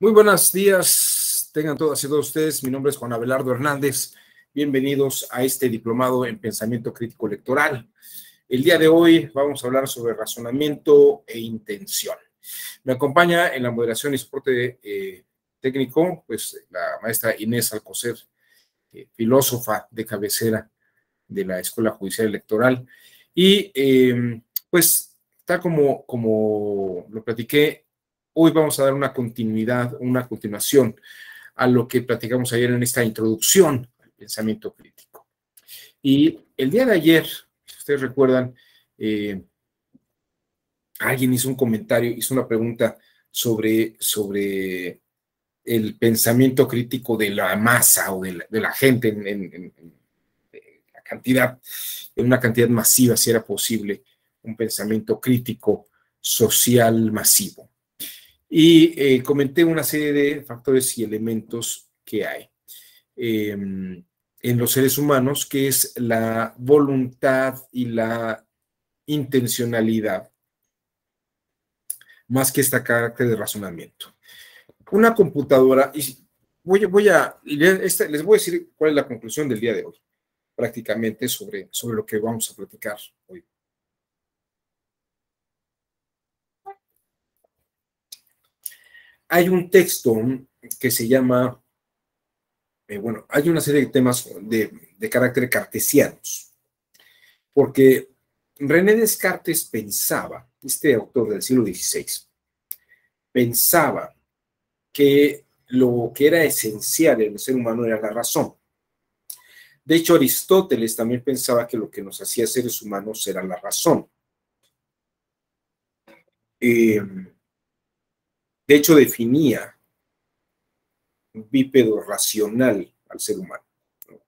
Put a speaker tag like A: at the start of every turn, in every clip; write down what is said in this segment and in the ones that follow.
A: Muy buenos días, tengan todas y todos ustedes. Mi nombre es Juan Abelardo Hernández. Bienvenidos a este diplomado en Pensamiento Crítico Electoral. El día de hoy vamos a hablar sobre razonamiento e intención. Me acompaña en la moderación y soporte técnico, pues la maestra Inés Alcocer, filósofa de cabecera de la Escuela Judicial Electoral. Y pues, tal como lo platiqué, hoy vamos a dar una continuación a lo que platicamos ayer en esta introducción al pensamiento crítico. Y el día de ayer, si ustedes recuerdan, alguien hizo un comentario, hizo una pregunta sobre el pensamiento crítico de la masa o de la gente en la cantidad, en una cantidad masiva, si era posible, un pensamiento crítico social masivo. Y comenté una serie de factores y elementos que hay en los seres humanos, que es la voluntad y la intencionalidad, más que este carácter de razonamiento. Una computadora, y les voy a decir cuál es la conclusión del día de hoy, prácticamente sobre lo que vamos a platicar hoy. Hay un texto que se llama, bueno, hay una serie de temas de carácter cartesianos, porque René Descartes pensaba, este autor del siglo XVI, pensaba que lo que era esencial en el ser humano era la razón. De hecho, Aristóteles también pensaba que lo que nos hacía seres humanos era la razón. De hecho, definía un bípedo racional al ser humano, ¿no?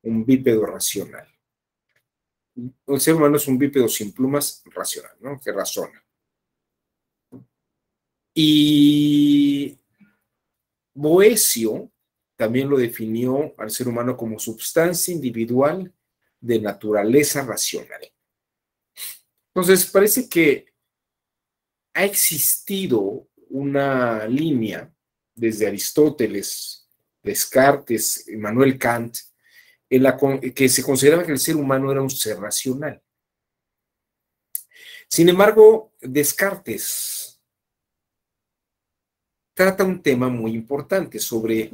A: Un bípedo racional. El ser humano es un bípedo sin plumas racional, ¿no? Que razona. Y Boecio también lo definió al ser humano como substancia individual de naturaleza racional. Entonces, parece que ha existido una línea desde Aristóteles, Descartes, Immanuel Kant, en la que se consideraba que el ser humano era un ser racional. Sin embargo, Descartes trata un tema muy importante sobre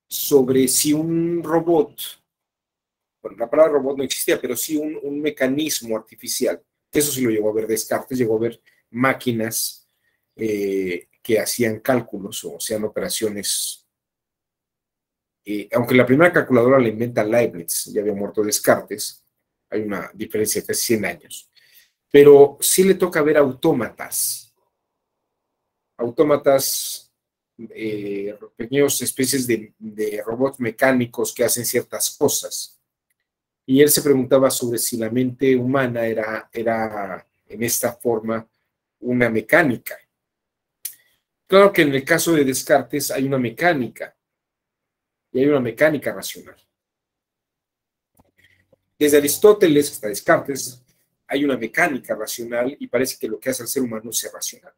A: si un robot, bueno, la palabra robot no existía, pero sí un mecanismo artificial, que eso sí lo llegó a ver Descartes, llegó a ver máquinas que hacían cálculos o hacían operaciones. Aunque la primera calculadora la inventa Leibniz, ya había muerto Descartes, hay una diferencia de casi 100 años, pero sí le toca ver autómatas, pequeñas especies de robots mecánicos que hacen ciertas cosas. Y él se preguntaba sobre si la mente humana era en esta forma una mecánica. Claro que en el caso de Descartes hay una mecánica, y hay una mecánica racional. Desde Aristóteles hasta Descartes hay una mecánica racional y parece que lo que hace al ser humano es ser racional.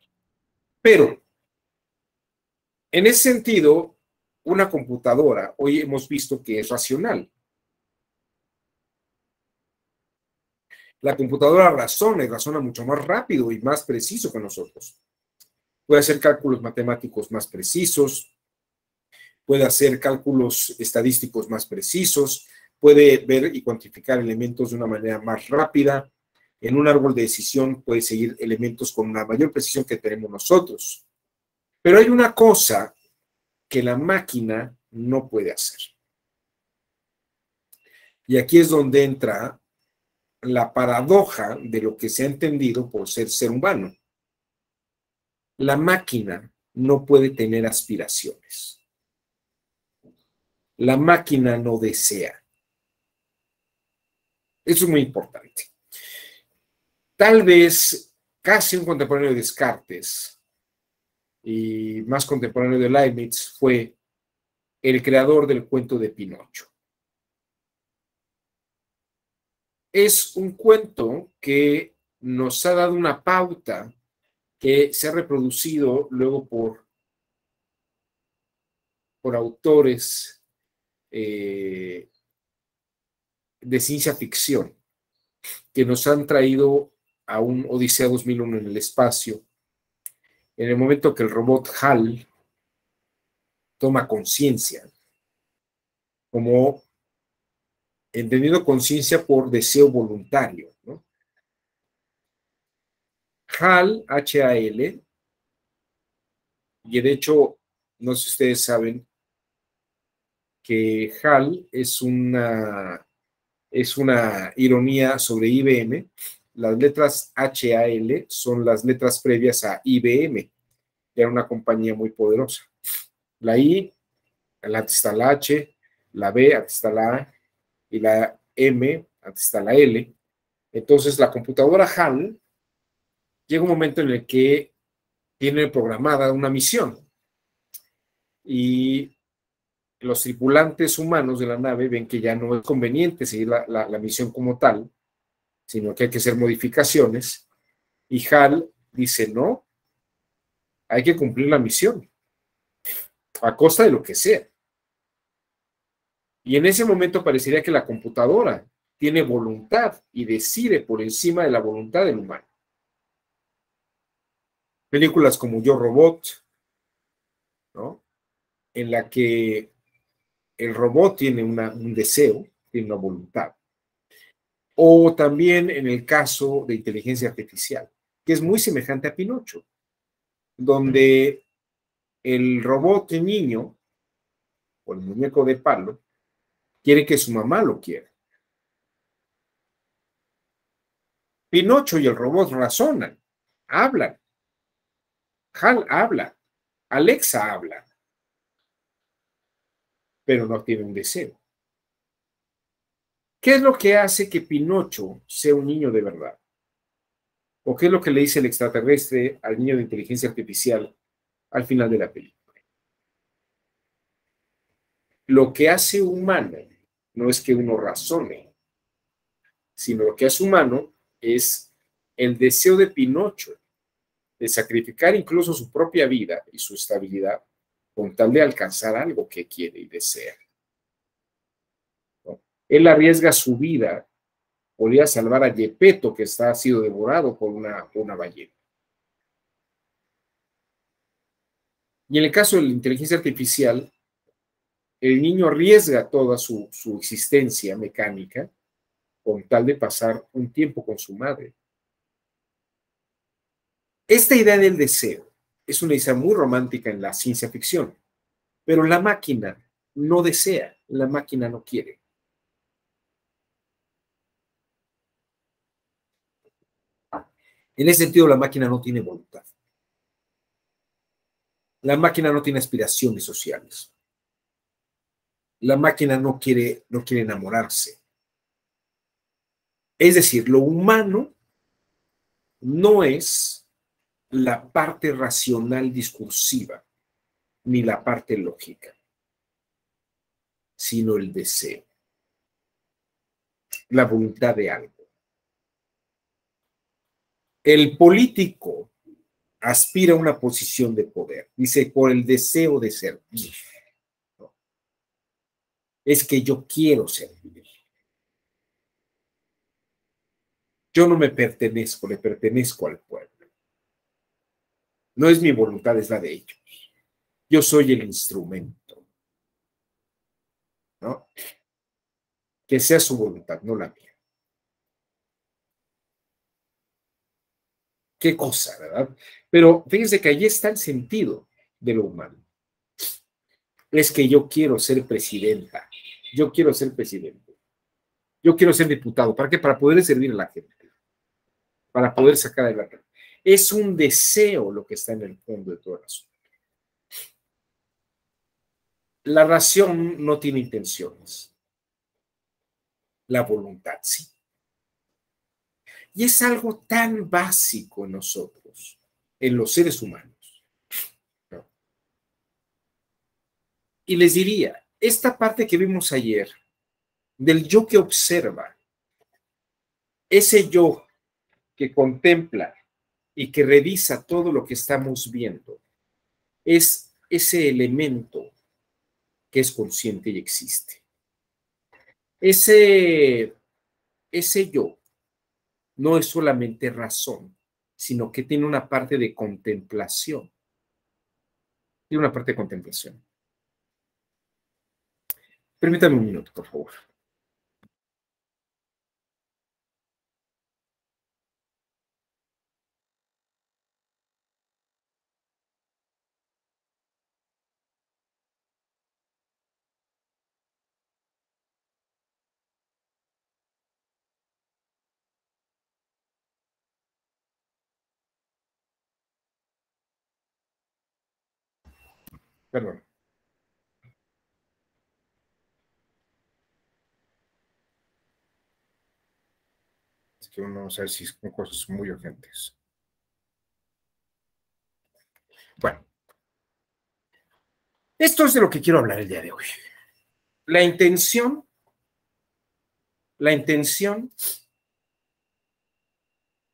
A: Pero, en ese sentido, una computadora hoy hemos visto que es racional. La computadora razona y razona mucho más rápido y más preciso que nosotros. Puede hacer cálculos matemáticos más precisos, puede hacer cálculos estadísticos más precisos, puede ver y cuantificar elementos de una manera más rápida. En un árbol de decisión puede seguir elementos con una mayor precisión que tenemos nosotros. Pero hay una cosa que la máquina no puede hacer. Y aquí es donde entra la paradoja de lo que se ha entendido por ser humano. La máquina no puede tener aspiraciones. La máquina no desea. Eso es muy importante. Tal vez casi un contemporáneo de Descartes y más contemporáneo de Leibniz fue el creador del cuento de Pinocho. Es un cuento que nos ha dado una pauta que se ha reproducido luego por por autores de ciencia ficción que nos han traído a un Odisea 2001 en el espacio, en el momento que el robot HAL toma conciencia, como entendiendo conciencia por deseo voluntario, ¿no? HAL, H-A-L, y de hecho, no sé si ustedes saben que HAL es una ironía sobre IBM. Las letras HAL son las letras previas a IBM, que era una compañía muy poderosa. La I, antes está la H, la B, antes está la A, y la M, antes está la L. Entonces, la computadora HAL llega un momento en el que tiene programada una misión y los tripulantes humanos de la nave ven que ya no es conveniente seguir la misión como tal, sino que hay que hacer modificaciones, y HAL dice, no, hay que cumplir la misión, a costa de lo que sea. Y en ese momento parecería que la computadora tiene voluntad y decide por encima de la voluntad del humano. Películas como Yo Robot, ¿no? En la que el robot tiene un deseo, tiene una voluntad. O también en el caso de inteligencia artificial, que es muy semejante a Pinocho, donde el robot niño o el muñeco de palo quiere que su mamá lo quiera. Pinocho y el robot razonan, hablan. HAL habla, Alexa habla, pero no tiene un deseo. ¿Qué es lo que hace que Pinocho sea un niño de verdad? ¿O qué es lo que le dice el extraterrestre al niño de inteligencia artificial al final de la película? Lo que hace humano no es que uno razone, sino lo que hace humano es el deseo de Pinocho de sacrificar incluso su propia vida y su estabilidad con tal de alcanzar algo que quiere y desea, ¿no? Él arriesga su vida, podría salvar a Gepetto, que ha sido devorado por una ballena. Y en el caso de la inteligencia artificial, el niño arriesga toda su existencia mecánica con tal de pasar un tiempo con su madre. Esta idea del deseo es una idea muy romántica en la ciencia ficción, pero la máquina no desea, la máquina no quiere. En ese sentido, la máquina no tiene voluntad. La máquina no tiene aspiraciones sociales. La máquina no quiere enamorarse. Es decir, lo humano no es la parte racional discursiva ni la parte lógica, sino el deseo, la voluntad de algo. El político aspira a una posición de poder, dice, por el deseo de servir. ¿No? Es que yo quiero servir. Yo no me pertenezco, le pertenezco al pueblo. No es mi voluntad, es la de ellos. Yo soy el instrumento, ¿no? Que sea su voluntad, no la mía. Qué cosa, ¿verdad? Pero fíjense que allí está el sentido de lo humano. Es que yo quiero ser presidenta, yo quiero ser presidente, yo quiero ser diputado. ¿Para qué? Para poder servir a la gente, para poder sacar adelante. Es un deseo lo que está en el fondo de todo el asunto. La razón no tiene intenciones, la voluntad sí. Y es algo tan básico en nosotros, en los seres humanos, ¿no? Y les diría, esta parte que vimos ayer, del yo que observa, ese yo que contempla y que revisa todo lo que estamos viendo, es ese elemento que es consciente y existe. Ese yo no es solamente razón, sino que tiene una parte de contemplación. Tiene una parte de contemplación. Permítame un minuto, por favor. Perdón. Es que uno no sabe si son cosas muy urgentes. Bueno, esto es de lo que quiero hablar el día de hoy. La intención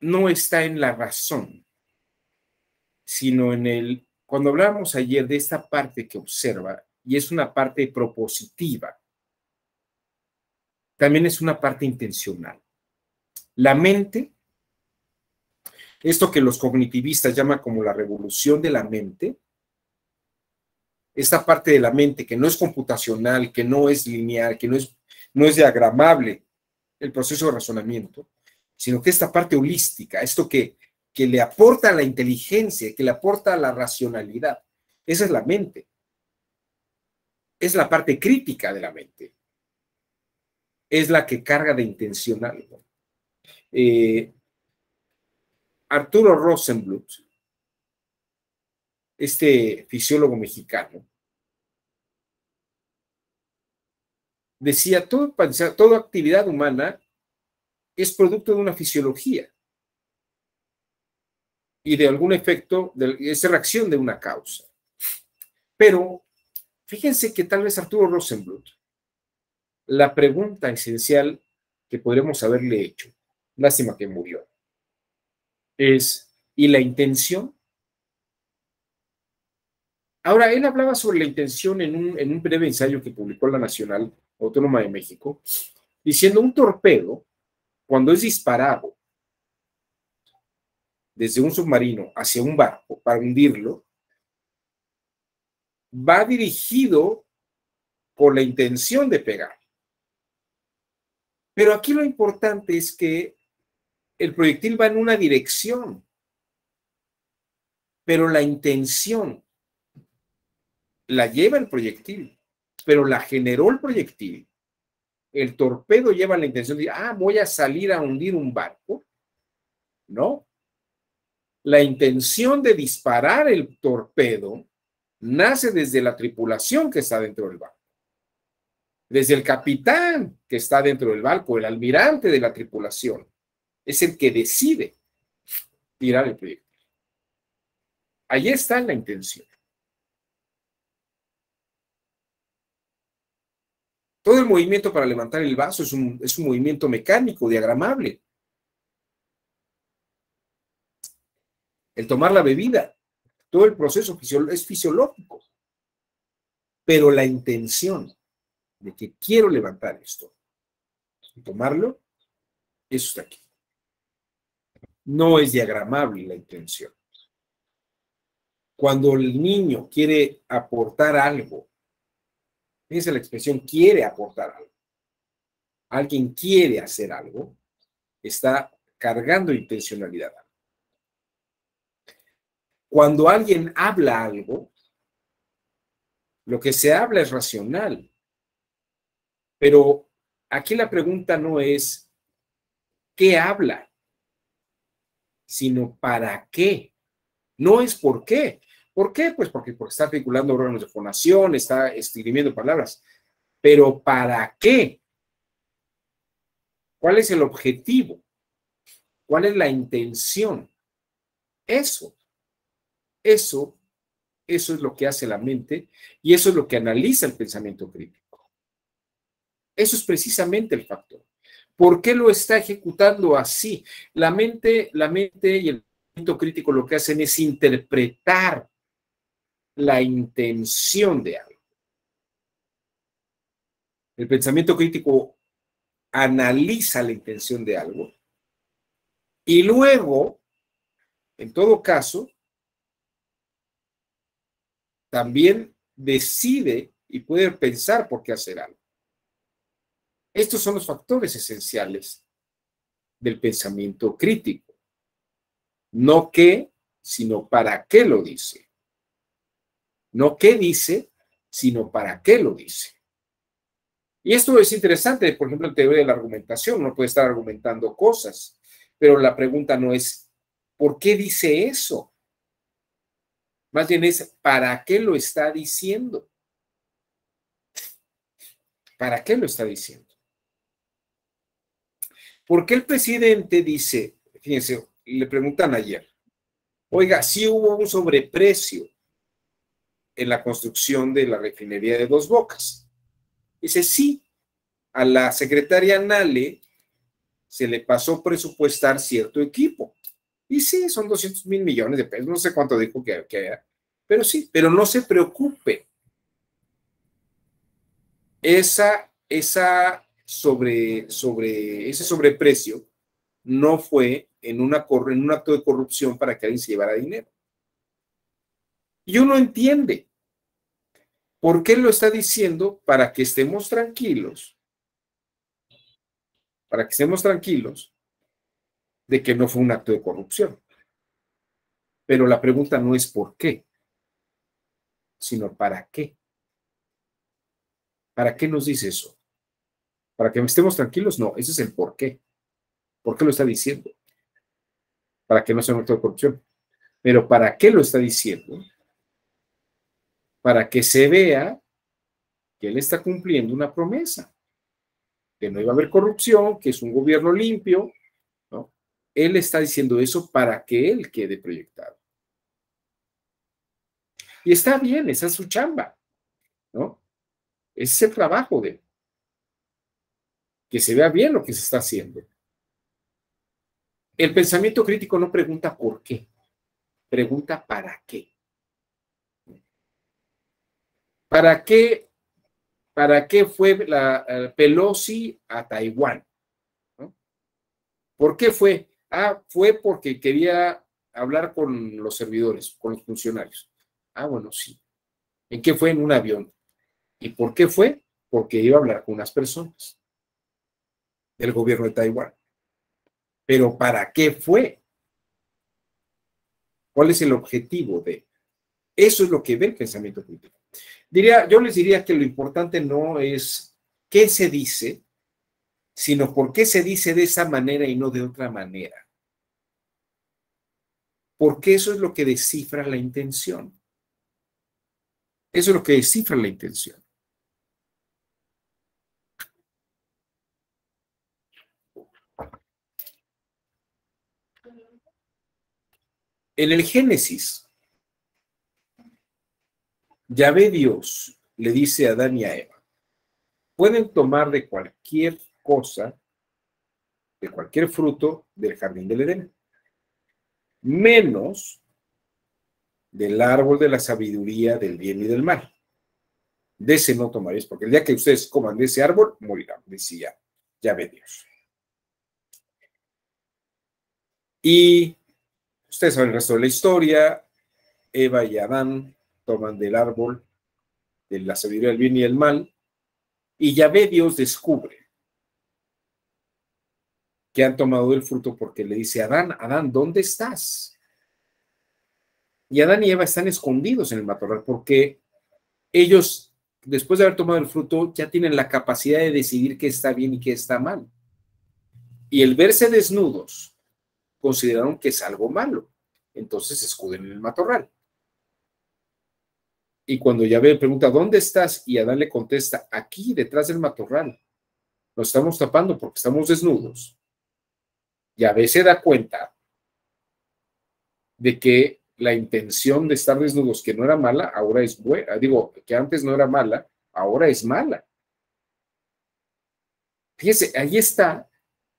A: no está en la razón, sino cuando hablábamos ayer de esta parte que observa, y es una parte propositiva, también es una parte intencional. La mente, esto que los cognitivistas llaman como la revolución de la mente, esta parte de la mente que no es computacional, que no es lineal, que no es diagramable, el proceso de razonamiento, sino que esta parte holística, esto que le aporta la inteligencia, que le aporta la racionalidad, esa es la mente. Es la parte crítica de la mente. Es la que carga de intencional. Arturo Rosenbluth, este fisiólogo mexicano, decía, toda actividad humana es producto de una fisiología y de algún efecto, es reacción de una causa. Pero fíjense que tal vez Arturo Rosenbluth, la pregunta esencial que podremos haberle hecho, lástima que murió, es, ¿y la intención? Ahora, él hablaba sobre la intención en un breve ensayo que publicó la Nacional Autónoma de México, diciendo un torpedo, cuando es disparado desde un submarino hacia un barco para hundirlo, va dirigido con la intención de pegar. Pero aquí lo importante es que el proyectil va en una dirección, pero la intención la lleva el proyectil, pero la generó el proyectil. El torpedo lleva la intención de, voy a salir a hundir un barco. No. La intención de disparar el torpedo nace desde la tripulación que está dentro del barco. Desde el capitán que está dentro del barco, el almirante de la tripulación, es el que decide tirar el proyectil. Ahí está la intención. Todo el movimiento para levantar el vaso es un movimiento mecánico, diagramable. El tomar la bebida, todo el proceso es fisiológico. Pero la intención de que quiero levantar esto y tomarlo, eso está aquí. No es diagramable la intención. Cuando el niño quiere aportar algo, fíjense la expresión quiere aportar algo. Alguien quiere hacer algo, está cargando intencionalidad. Cuando alguien habla algo, lo que se habla es racional. Pero aquí la pregunta no es ¿qué habla? Sino ¿para qué? No es por qué. ¿Por qué? Pues porque está articulando órganos de fonación, está escribiendo palabras. Pero ¿para qué? ¿Cuál es el objetivo? ¿Cuál es la intención? Eso es lo que hace la mente y eso es lo que analiza el pensamiento crítico. Eso es precisamente el factor. ¿Por qué lo está ejecutando así? La mente y el pensamiento crítico lo que hacen es interpretar la intención de algo. El pensamiento crítico analiza la intención de algo y luego, en todo caso, también decide y puede pensar por qué hacer algo. Estos son los factores esenciales del pensamiento crítico. No qué, sino para qué lo dice. No qué dice, sino para qué lo dice. Y esto es interesante, por ejemplo, en teoría de la argumentación. Uno puede estar argumentando cosas, pero la pregunta no es ¿por qué dice eso? Más bien es ¿para qué lo está diciendo? ¿Para qué lo está diciendo? ¿Por qué el presidente dice, fíjense, le preguntan ayer, oiga, sí hubo un sobreprecio en la construcción de la refinería de Dos Bocas? Dice, sí, a la secretaria Nale se le pasó presupuestar cierto equipo. Y sí, son 200,000 millones de pesos, no sé cuánto dijo que era, pero sí, pero no se preocupe. Ese sobreprecio no fue en un acto de corrupción para que alguien se llevara dinero. Y uno entiende por qué lo está diciendo para que estemos tranquilos, de que no fue un acto de corrupción. Pero la pregunta no es por qué, sino para qué. ¿Para qué nos dice eso? ¿Para que estemos tranquilos? No, ese es el por qué. ¿Por qué lo está diciendo? Para que no sea un acto de corrupción. Pero ¿para qué lo está diciendo? Para que se vea que él está cumpliendo una promesa, que no iba a haber corrupción, que es un gobierno limpio, ¿no? Él está diciendo eso para que él quede proyectado. Y está bien, esa es su chamba, ¿no? Ese es el trabajo de él. Que se vea bien lo que se está haciendo. El pensamiento crítico no pregunta por qué, pregunta para qué. ¿Para qué fue la Pelosi a Taiwán? ¿No? ¿Por qué fue? Fue porque quería hablar con los servidores, con los funcionarios. Bueno, sí. ¿En qué fue? En un avión. ¿Y por qué fue? Porque iba a hablar con unas personas del gobierno de Taiwán. Pero ¿para qué fue? ¿Cuál es el objetivo de? Eso es lo que ve el pensamiento crítico. Yo les diría que lo importante no es qué se dice, sino por qué se dice de esa manera y no de otra manera. Porque eso es lo que descifra la intención. Eso es lo que descifra la intención. En el Génesis, Yahvé Dios le dice a Adán y a Eva, pueden tomar de cualquier cosa, de cualquier fruto del jardín del Edén, menos del árbol de la sabiduría del bien y del mal. De ese no tomaréis, porque el día que ustedes coman de ese árbol, morirán, decía Yahvé Dios. Y ustedes saben el resto de la historia. Eva y Adán toman del árbol de la sabiduría del bien y del mal, y Yahvé Dios descubre que han tomado el fruto porque le dice a Adán, Adán, ¿dónde estás? Y Adán y Eva están escondidos en el matorral porque ellos, después de haber tomado el fruto, ya tienen la capacidad de decidir qué está bien y qué está mal. Y el verse desnudos, consideraron que es algo malo. Entonces se escuden en el matorral. Y cuando Yahvé pregunta, ¿dónde estás? Y Adán le contesta, aquí, detrás del matorral. Nos estamos tapando porque estamos desnudos. Yahvé se da cuenta de que la intención de estar desnudos, que no era mala, ahora es buena. Digo, que antes no era mala, ahora es mala. Fíjese, ahí está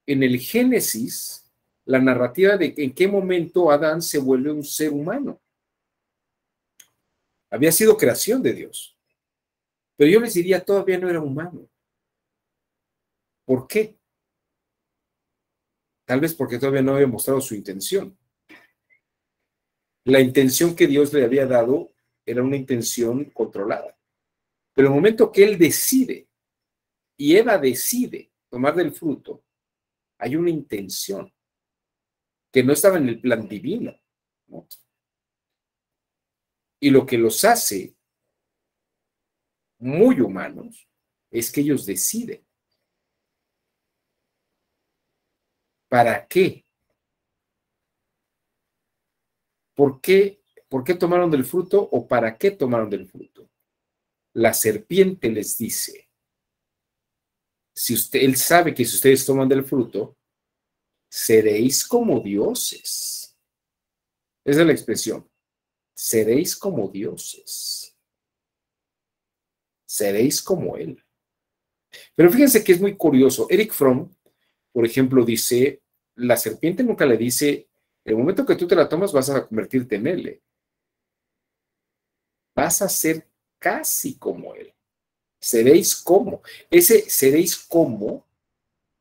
A: en el Génesis la narrativa de en qué momento Adán se vuelve un ser humano. Había sido creación de Dios. Pero yo les diría, todavía no era humano. ¿Por qué? Tal vez porque todavía no había mostrado su intención. La intención que Dios le había dado era una intención controlada. Pero el momento que él decide y Eva decide tomar del fruto, hay una intención que no estaba en el plan divino, ¿no? Y lo que los hace muy humanos es que ellos deciden. ¿Para qué? ¿Por qué? ¿Por qué tomaron del fruto o para qué tomaron del fruto? La serpiente les dice, él sabe que si ustedes toman del fruto, seréis como dioses. Esa es la expresión. Seréis como dioses. Seréis como él. Pero fíjense que es muy curioso. Eric Fromm, por ejemplo, dice, la serpiente nunca le dice, el momento que tú te la tomas vas a convertirte en él. Vas a ser casi como él. Seréis como. Ese seréis como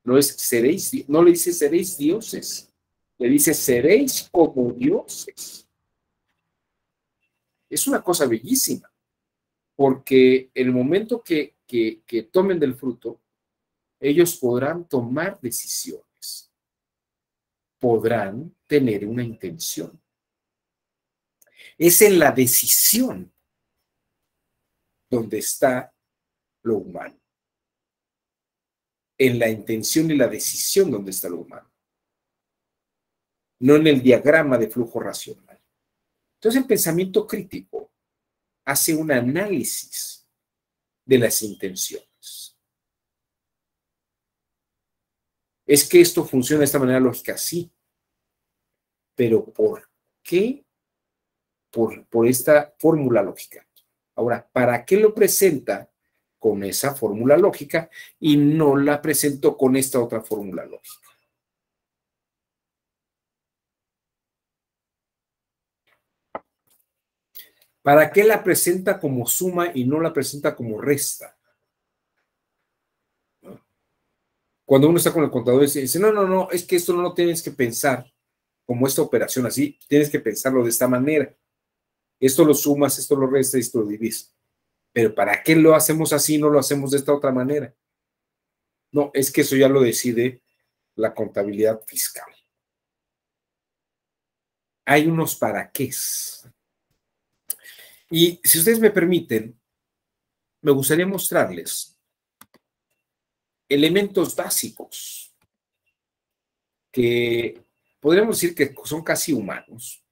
A: no es seréis, no le dice seréis dioses, le dice seréis como dioses. Es una cosa bellísima, porque el momento que tomen del fruto, ellos podrán tomar decisiones, podrán tener una intención. Es en la decisión donde está lo humano. En la intención y la decisión donde está lo humano. No en el diagrama de flujo racional. Entonces el pensamiento crítico hace un análisis de las intenciones. Es que esto funciona de esta manera lógica, sí, pero ¿por qué? Por esta fórmula lógica. Ahora, ¿para qué lo presenta con esa fórmula lógica y no la presento con esta otra fórmula lógica? ¿Para qué la presenta como suma y no la presenta como resta? Cuando uno está con el contador y dice, no, es que esto no lo tienes que pensar como esta operación así, tienes que pensarlo de esta manera. Esto lo sumas, esto lo restas, esto lo divides. Pero ¿para qué lo hacemos así, no lo hacemos de esta otra manera? No, es que eso ya lo decide la contabilidad fiscal. Hay unos para qué. Y si ustedes me permiten, me gustaría mostrarles elementos básicos que podríamos decir que son casi humanos.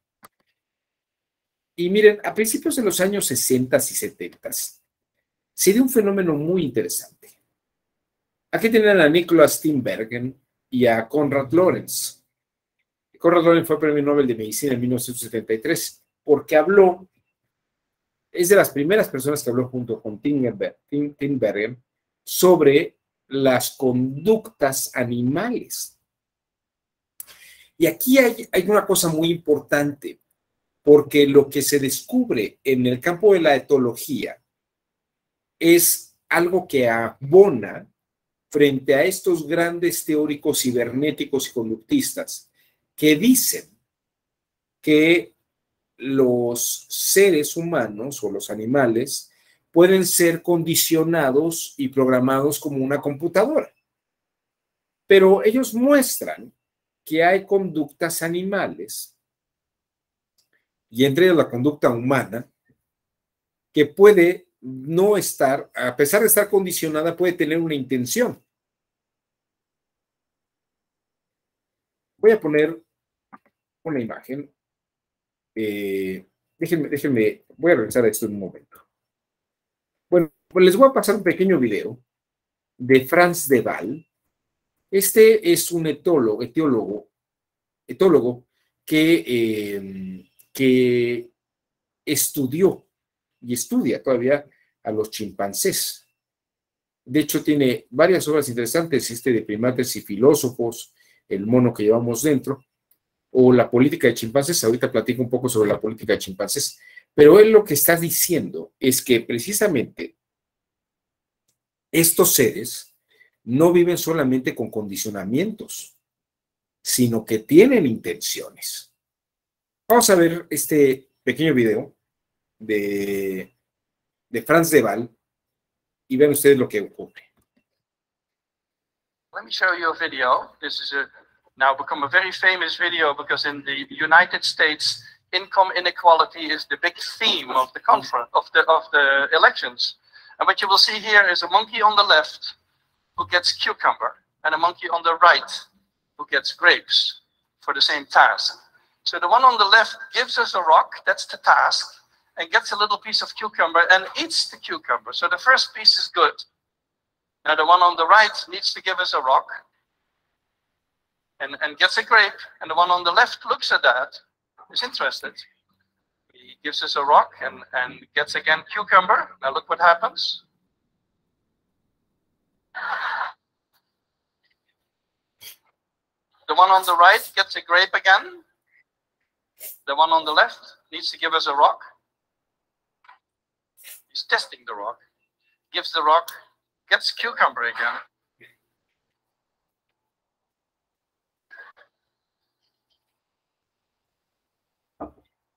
A: Y miren, a principios de los años 60 y 70 se dio un fenómeno muy interesante. Aquí tienen a Nicholas Tinbergen y a Konrad Lorenz. Konrad Lorenz fue premio Nobel de Medicina en 1973 porque habló, es de las primeras personas que habló junto con Tinbergen sobre las conductas animales. Y aquí hay una cosa muy importante, porque lo que se descubre en el campo de la etología es algo que abona frente a estos grandes teóricos cibernéticos y conductistas que dicen que los seres humanos o los animales pueden ser condicionados y programados como una computadora. Pero ellos muestran que hay conductas animales, y entre ellas la conducta humana, que puede no estar, a pesar de estar condicionada, puede tener una intención. Voy a poner una imagen. Déjenme, voy a regresar a esto en un momento. Bueno, pues les voy a pasar un pequeño video de Franz de Waal. Este es un etólogo que estudió y estudia todavía a los chimpancés. De hecho, tiene varias obras interesantes, de primates y filósofos, el mono que llevamos dentro, o la política de chimpancés. Ahorita platico un poco sobre la política de chimpancés, pero él lo que está diciendo es que precisamente estos seres no viven solamente con condicionamientos, sino que tienen intenciones. Vamos a ver este pequeño video de Frans de Waal y vean ustedes lo que ocurre.
B: Let me show you a video. This is now become a very famous video because in the United States, income inequality is the big theme of the conference of the elections. And what you will see here is a monkey on the left who gets cucumber and a monkey on the right who gets grapes for the same task. So the one on the left gives us a rock, that's the task, and gets a little piece of cucumber and eats the cucumber. So the first piece is good. Now the one on the right needs to give us a rock and gets a grape, and the one on the left looks at that, is interested. He gives us a rock and gets again cucumber. Now look what happens. The one on the right gets a grape again. The one on the left needs to give us a rock. He's testing the rock. Gives the rock, gets cucumber again.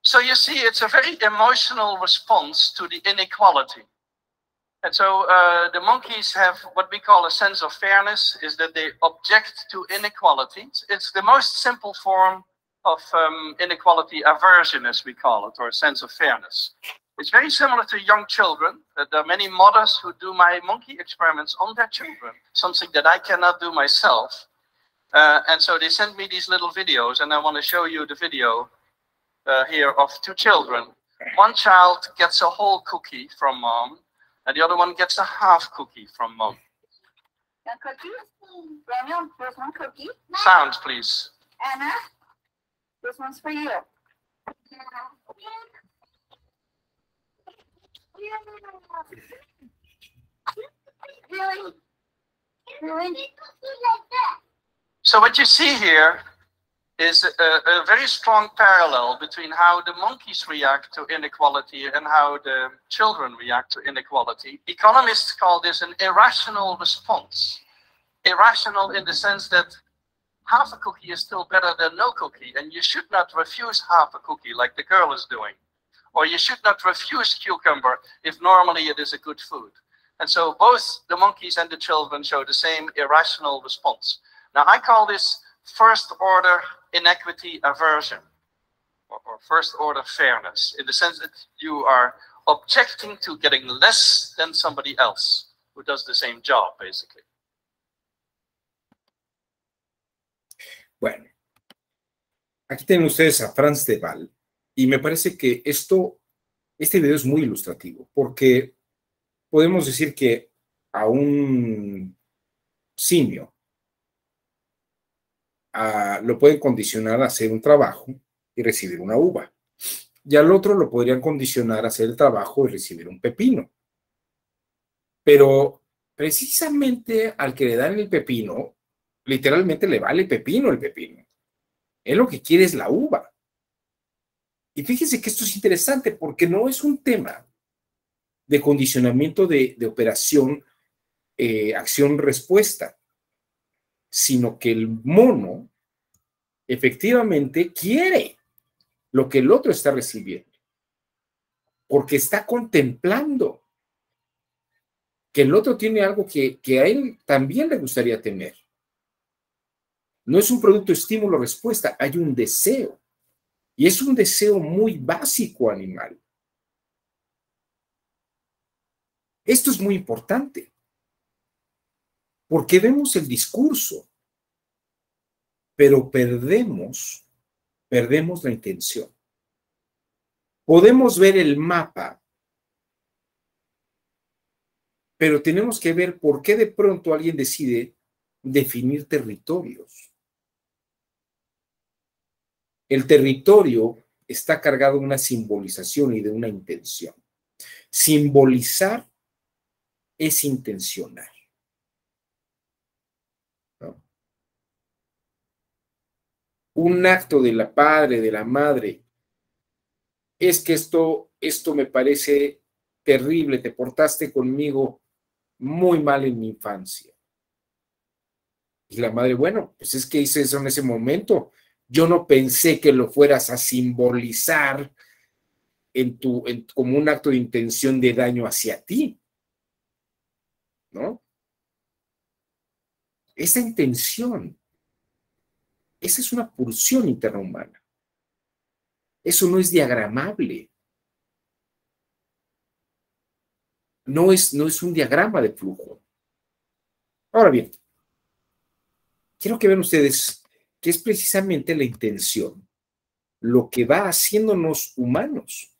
B: So you see, it's a very emotional response to the inequality. And so the monkeys have what we call a sense of fairness, is that they object to inequality. It's the most simple form of inequality aversion, as we call it, or a sense of fairness. It's very similar to young children. There are many mothers who do my monkey experiments on their children, something that I cannot do myself. And so they send me these little videos, and I want to show you the video here of two children. One child gets a whole cookie from mom, and the other one gets a half cookie from mom.
C: A cookie? Daniel, there's one cookie.
B: Sound, please.
C: Anna, this one's for you. Really? Really?
B: So what you see here is a very strong parallel between how the monkeys react to inequality and how the children react to inequality. Economists call this an irrational response. Irrational in the sense that half a cookie is still better than no cookie, and you should not refuse half a cookie like the girl is doing. Or you should not refuse cucumber if normally it is a good food. And so both the monkeys and the children show the same irrational response. Now I call this first order inequity aversion, or first order fairness, in the sense that you are objecting to getting less than somebody else who does the same job, basically.
A: Bueno, aquí tienen ustedes a Frans de Waal, y me parece que este video es muy ilustrativo, porque podemos decir que a un simio lo pueden condicionar a hacer un trabajo y recibir una uva, y al otro lo podrían condicionar a hacer el trabajo y recibir un pepino. Pero precisamente al que le dan el pepino, literalmente le vale pepino el pepino. Él lo que quiere es la uva. Y fíjense que esto es interesante porque no es un tema de condicionamiento de operación, acción-respuesta, sino que el mono efectivamente quiere lo que el otro está recibiendo, porque está contemplando que el otro tiene algo que a él también le gustaría tener. No es un producto estímulo-respuesta, hay un deseo. Y es un deseo muy básico animal. Esto es muy importante, porque vemos el discurso, pero perdemos la intención. Podemos ver el mapa, pero tenemos que ver por qué de pronto alguien decide definir territorios. El territorio está cargado de una simbolización y de una intención. Simbolizar es intencionar, ¿no? Un acto de la padre, de la madre, es que esto me parece terrible, te portaste conmigo muy mal en mi infancia. Y la madre, bueno, pues es que hice eso en ese momento. Yo no pensé que lo fueras a simbolizar como un acto de intención de daño hacia ti, ¿no? Esa intención, esa es una pulsión interna humana. Eso no es diagramable. No es un diagrama de flujo. Ahora bien, quiero que vean ustedes que es precisamente la intención lo que va haciéndonos humanos.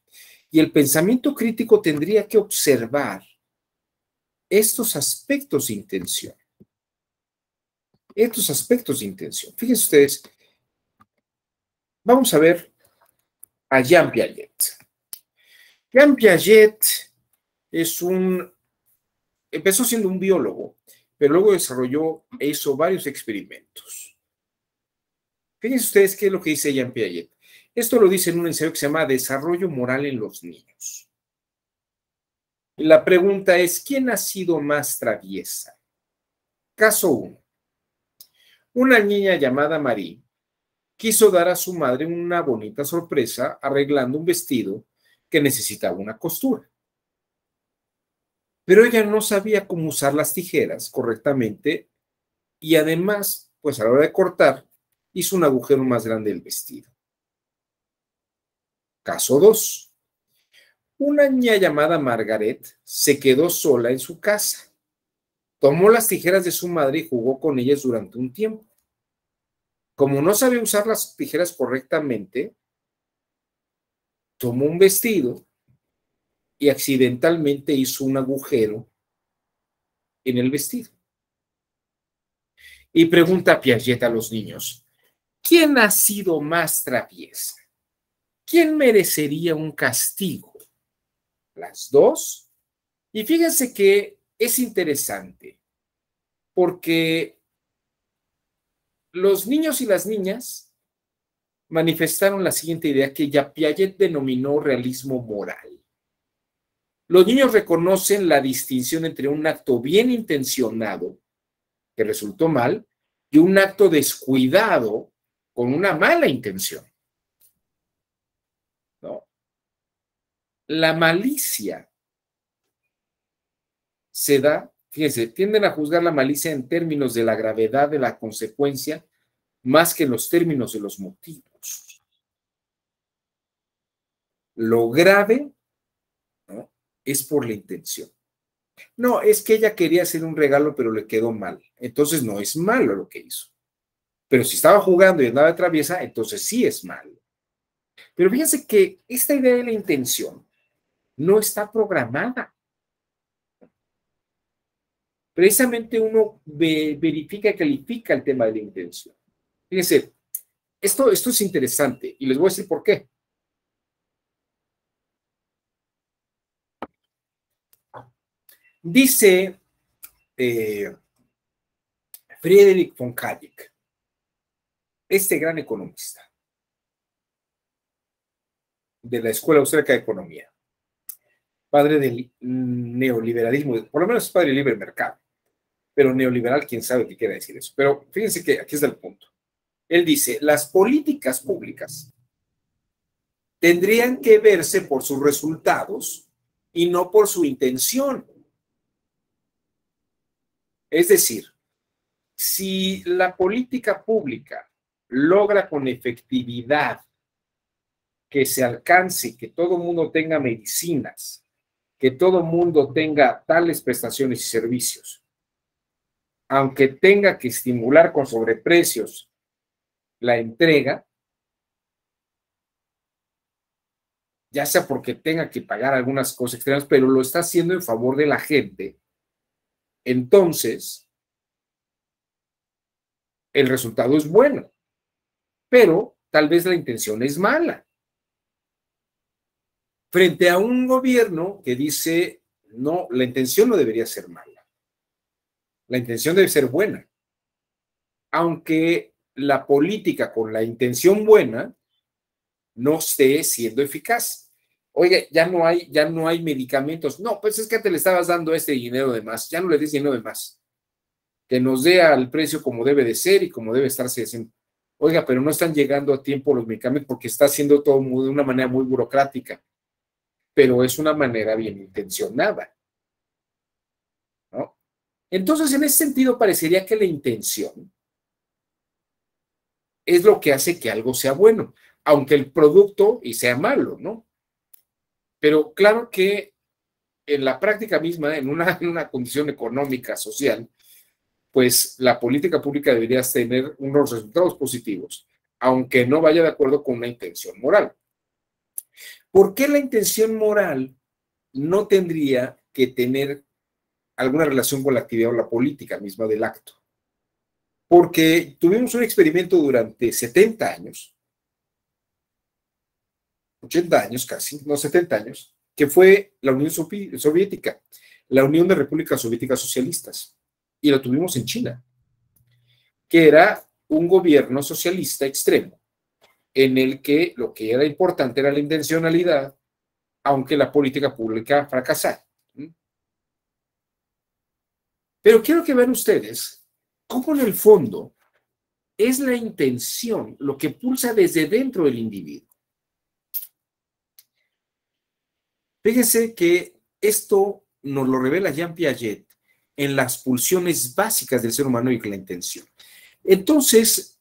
A: Y el pensamiento crítico tendría que observar estos aspectos de intención. Estos aspectos de intención. Fíjense ustedes, vamos a ver a Jean Piaget. Jean Piaget empezó siendo un biólogo, pero luego desarrolló e hizo varios experimentos. Fíjense ustedes qué es lo que dice Jean Piaget. Esto lo dice en un ensayo que se llama Desarrollo Moral en los Niños. Y la pregunta es, ¿quién ha sido más traviesa? Caso 1. Una niña llamada Marie quiso dar a su madre una bonita sorpresa arreglando un vestido que necesitaba una costura. Pero ella no sabía cómo usar las tijeras correctamente y además, pues a la hora de cortar, hizo un agujero más grande del vestido. Caso 2. Una niña llamada Margaret se quedó sola en su casa. Tomó las tijeras de su madre y jugó con ellas durante un tiempo. Como no sabía usar las tijeras correctamente, tomó un vestido y accidentalmente hizo un agujero en el vestido. Y pregunta Piaget a los niños, ¿quién ha sido más traviesa? ¿Quién merecería un castigo? ¿Las dos? Y fíjense que es interesante, porque los niños y las niñas manifestaron la siguiente idea que ya Piaget denominó realismo moral. Los niños reconocen la distinción entre un acto bien intencionado, que resultó mal, y un acto descuidado con una mala intención. ¿No? La malicia se da, fíjense, tienden a juzgar la malicia en términos de la gravedad de la consecuencia más que en los términos de los motivos. Lo grave, ¿no?, es por la intención. No, es que ella quería hacer un regalo, pero le quedó mal. Entonces no es malo lo que hizo. Pero si estaba jugando y andaba de traviesa, entonces sí es malo. Pero fíjense que esta idea de la intención no está programada. Precisamente uno verifica y califica el tema de la intención. Fíjense, esto es interesante y les voy a decir por qué. Dice Friedrich von Hayek, este gran economista de la Escuela Austríaca de Economía, padre del neoliberalismo, por lo menos es padre del libre mercado, pero neoliberal, quién sabe qué quiere decir eso. Pero fíjense que aquí está el punto. Él dice, las políticas públicas tendrían que verse por sus resultados y no por su intención. Es decir, si la política pública logra con efectividad que se alcance, que todo el mundo tenga medicinas, que todo el mundo tenga tales prestaciones y servicios, aunque tenga que estimular con sobreprecios la entrega, ya sea porque tenga que pagar algunas cosas extremas, pero lo está haciendo en favor de la gente, entonces el resultado es bueno, pero tal vez la intención es mala. Frente a un gobierno que dice, no, la intención no debería ser mala, la intención debe ser buena, aunque la política con la intención buena no esté siendo eficaz. Oye, ya no hay medicamentos. No, pues es que te le estabas dando este dinero de más, ya no le des dinero de más. que nos dé al precio como debe de ser y como debe estarse haciendo. Oiga, pero no están llegando a tiempo los medicamentos porque está haciendo todo de una manera muy burocrática, pero es una manera bien intencionada, ¿no? Entonces, en ese sentido, parecería que la intención es lo que hace que algo sea bueno, aunque el producto y sea malo, ¿no? Pero claro que en la práctica misma, en una condición económica, social, pues la política pública debería tener unos resultados positivos, aunque no vaya de acuerdo con una intención moral. ¿Por qué la intención moral no tendría que tener alguna relación con la actividad o la política misma del acto? Porque tuvimos un experimento durante 70 años, 80 años casi, no 70 años, que fue la Unión Soviética, la Unión de Repúblicas Soviéticas Socialistas, y lo tuvimos en China, que era un gobierno socialista extremo, en el que lo que era importante era la intencionalidad, aunque la política pública fracasara. Pero quiero que vean ustedes cómo en el fondo es la intención lo que pulsa desde dentro del individuo. Fíjense que esto nos lo revela Jean Piaget en las pulsiones básicas del ser humano y la intención. Entonces,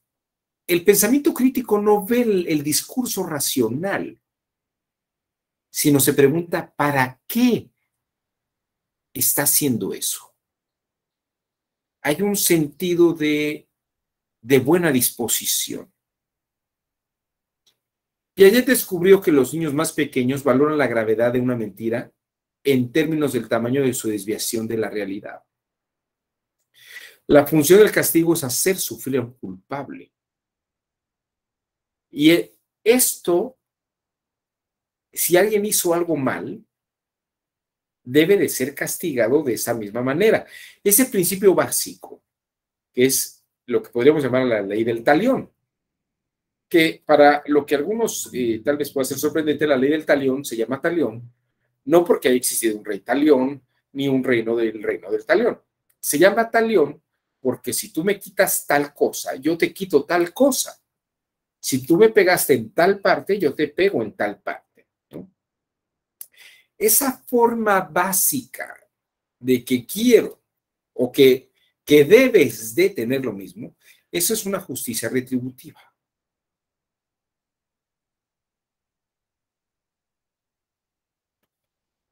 A: el pensamiento crítico no ve el discurso racional, sino se pregunta, ¿para qué está haciendo eso? Hay un sentido de buena disposición. Piaget descubrió que los niños más pequeños valoran la gravedad de una mentira en términos del tamaño de su desviación de la realidad. La función del castigo es hacer sufrir a un culpable. Y esto, si alguien hizo algo mal, debe de ser castigado de esa misma manera. Ese principio básico, que es lo que podríamos llamar la ley del talión, que para lo que algunos tal vez pueda ser sorprendente, la ley del talión se llama talión, no porque haya existido un rey talión, ni un reino del talión. Se llama talión porque si tú me quitas tal cosa, yo te quito tal cosa. Si tú me pegaste en tal parte, yo te pego en tal parte, ¿no? Esa forma básica de que quiero o que debes de tener lo mismo, eso es una justicia retributiva.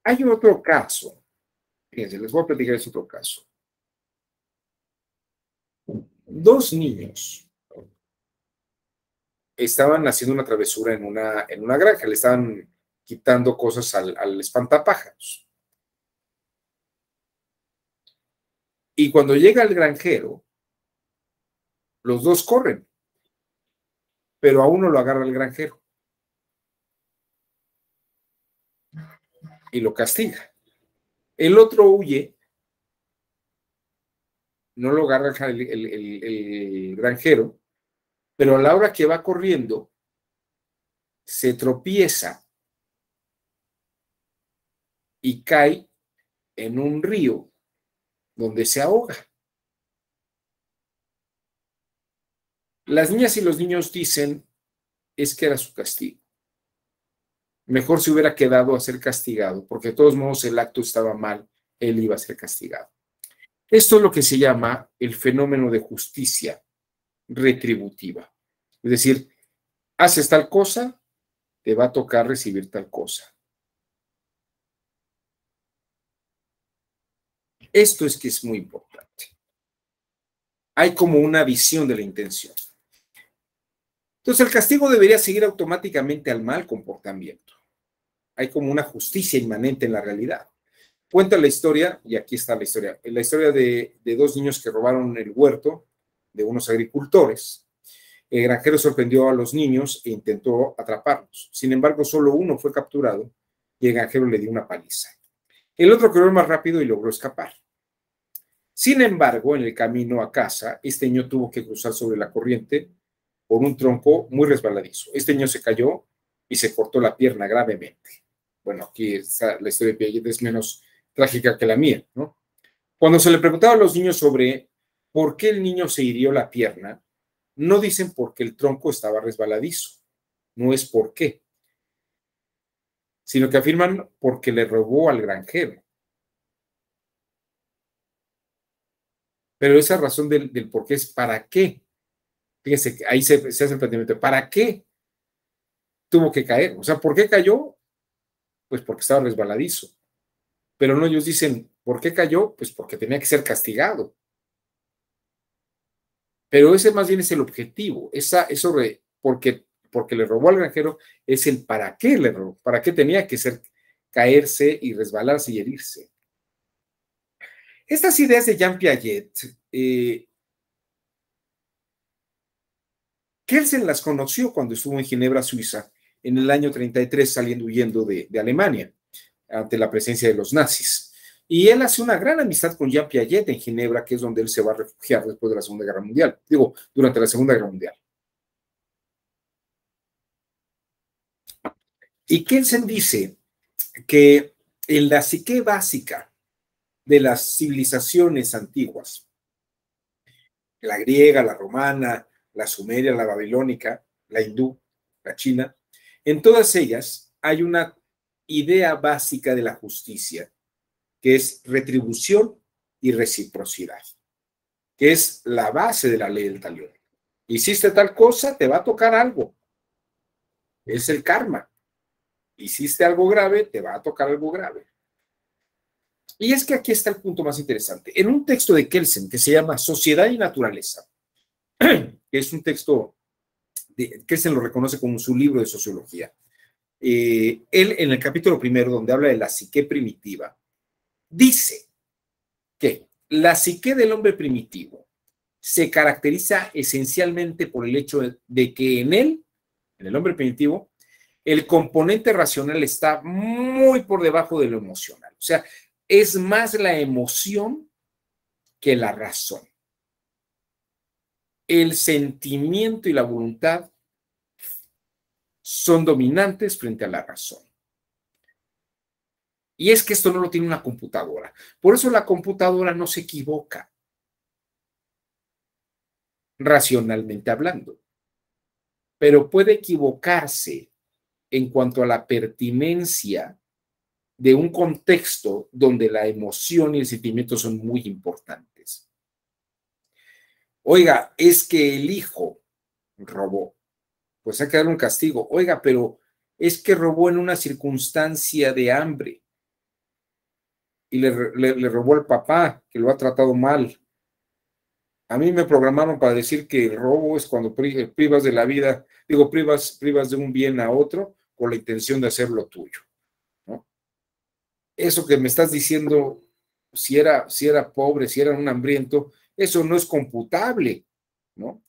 A: Hay otro caso, fíjense, les voy a platicar ese otro caso. Dos niños estaban haciendo una travesura en una granja, le estaban quitando cosas al espantapájaros. Y cuando llega el granjero, los dos corren, pero a uno lo agarra el granjero y lo castiga. El otro huye, no lo agarra el granjero, pero a la hora que va corriendo, se tropieza y cae en un río donde se ahoga. Las niñas y los niños dicen, es que era su castigo. Mejor se hubiera quedado a ser castigado, porque de todos modos el acto estaba mal, él iba a ser castigado. Esto es lo que se llama el fenómeno de justicia retributiva. Es decir, haces tal cosa, te va a tocar recibir tal cosa. Esto es que es muy importante. Hay como una visión de la intención. Entonces, el castigo debería seguir automáticamente al mal comportamiento. Hay como una justicia inmanente en la realidad. Cuenta la historia, y aquí está la historia de dos niños que robaron el huerto de unos agricultores. El granjero sorprendió a los niños e intentó atraparlos. Sin embargo, solo uno fue capturado y el granjero le dio una paliza. El otro corrió más rápido y logró escapar. Sin embargo, en el camino a casa, este niño tuvo que cruzar sobre la corriente por un tronco muy resbaladizo. Este niño se cayó y se cortó la pierna gravemente. Bueno, aquí está, la historia de Piaget es menos trágica que la mía, ¿no? Cuando se le preguntaba a los niños sobre por qué el niño se hirió la pierna, no dicen porque el tronco estaba resbaladizo, no es por qué, sino que afirman porque le robó al granjero. Pero esa razón del por qué es para qué. Fíjense, ahí se hace el planteamiento, ¿para qué tuvo que caer? O sea, ¿por qué cayó? Pues porque estaba resbaladizo. Pero no, ellos dicen, ¿por qué cayó? Pues porque tenía que ser castigado. Pero ese más bien es el objetivo. Porque le robó al granjero, es el para qué le robó, para qué tenía que ser caerse y resbalarse y herirse. Estas ideas de Jean Piaget, Kelsen las conoció cuando estuvo en Ginebra, Suiza, en el año 33, saliendo huyendo de Alemania, ante la presencia de los nazis. Y él hace una gran amistad con Jean Piaget en Ginebra, que es donde él se va a refugiar después de la Segunda Guerra Mundial. Digo, durante la Segunda Guerra Mundial. Y Kelsen dice que en la psique básica de las civilizaciones antiguas, la griega, la romana, la sumeria, la babilónica, la hindú, la china, en todas ellas hay una idea básica de la justicia, que es retribución y reciprocidad, que es la base de la ley del talión. Hiciste tal cosa, te va a tocar algo. Es el karma. Hiciste algo grave, te va a tocar algo grave. Y es que aquí está el punto más interesante. En un texto de Kelsen que se llama Sociedad y Naturaleza, que es un texto, Kelsen lo reconoce como su libro de sociología, él en el capítulo primero, donde habla de la psique primitiva, dice que la psique del hombre primitivo se caracteriza esencialmente por el hecho de que en él, en el hombre primitivo, el componente racional está muy por debajo de lo emocional. O sea, es más la emoción que la razón. El sentimiento y la voluntad son dominantes frente a la razón. Y es que esto no lo tiene una computadora. Por eso la computadora no se equivoca, racionalmente hablando, pero puede equivocarse en cuanto a la pertinencia de un contexto donde la emoción y el sentimiento son muy importantes. Oiga, es que el hijo robó, pues hay que darle un castigo. Oiga, pero es que robó en una circunstancia de hambre y le robó al papá, que lo ha tratado mal. A mí me programaron para decir que el robo es cuando privas de la vida, digo, privas de un bien a otro con la intención de hacerlo tuyo, ¿no? Eso que me estás diciendo, si era pobre, si era un hambriento, eso no es computable, ¿no?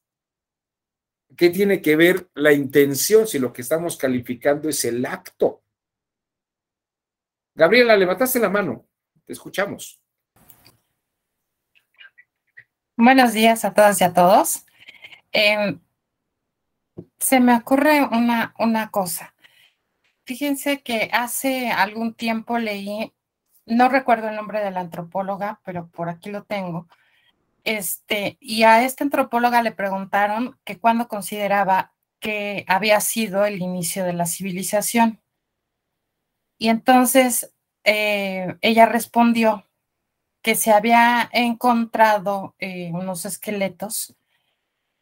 A: ¿Qué tiene que ver la intención si lo que estamos calificando es el acto? Gabriela, levantaste la mano, te escuchamos.
D: Buenos días a todas y a todos. Se me ocurre una cosa. Fíjense que hace algún tiempo leí, no recuerdo el nombre de la antropóloga, pero por aquí lo tengo. Y a esta antropóloga le preguntaron que cuándo consideraba que había sido el inicio de la civilización. Y entonces ella respondió que se había encontrado unos esqueletos,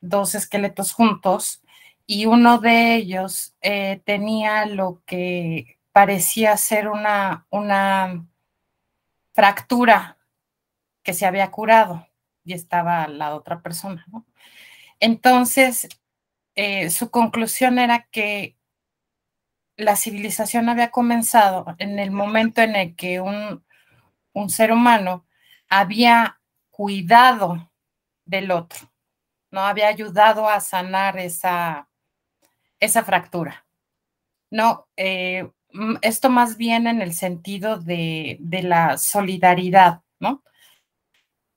D: dos esqueletos juntos, y uno de ellos tenía lo que parecía ser una fractura que se había curado y estaba la otra persona, ¿no? Entonces, su conclusión era que la civilización había comenzado en el momento en el que un ser humano había cuidado del otro, no había ayudado a sanar esa fractura. No, esto más bien en el sentido de la solidaridad, ¿no?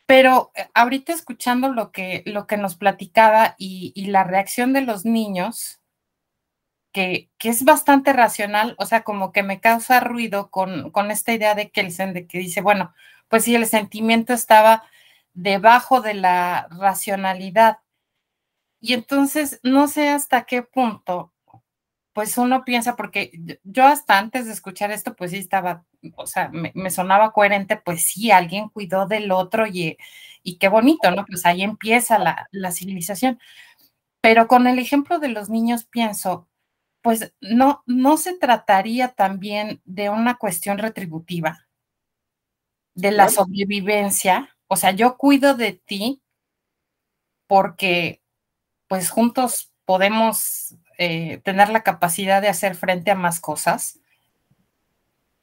D: Pero ahorita escuchando lo que nos platicaba y la reacción de los niños, que es bastante racional, o sea, como que me causa ruido con esta idea de Kelsen, de que dice, bueno, pues sí, el sentimiento estaba debajo de la racionalidad. Y entonces no sé hasta qué punto, pues uno piensa, porque yo hasta antes de escuchar esto, pues sí estaba, o sea, me sonaba coherente, pues sí, alguien cuidó del otro y qué bonito, ¿no? Pues ahí empieza la civilización. Pero con el ejemplo de los niños pienso, pues no se trataría también de una cuestión retributiva, de la
A: Claro.
D: sobrevivencia. O sea, yo cuido de ti porque pues juntos podemos tener la capacidad de hacer frente a más cosas.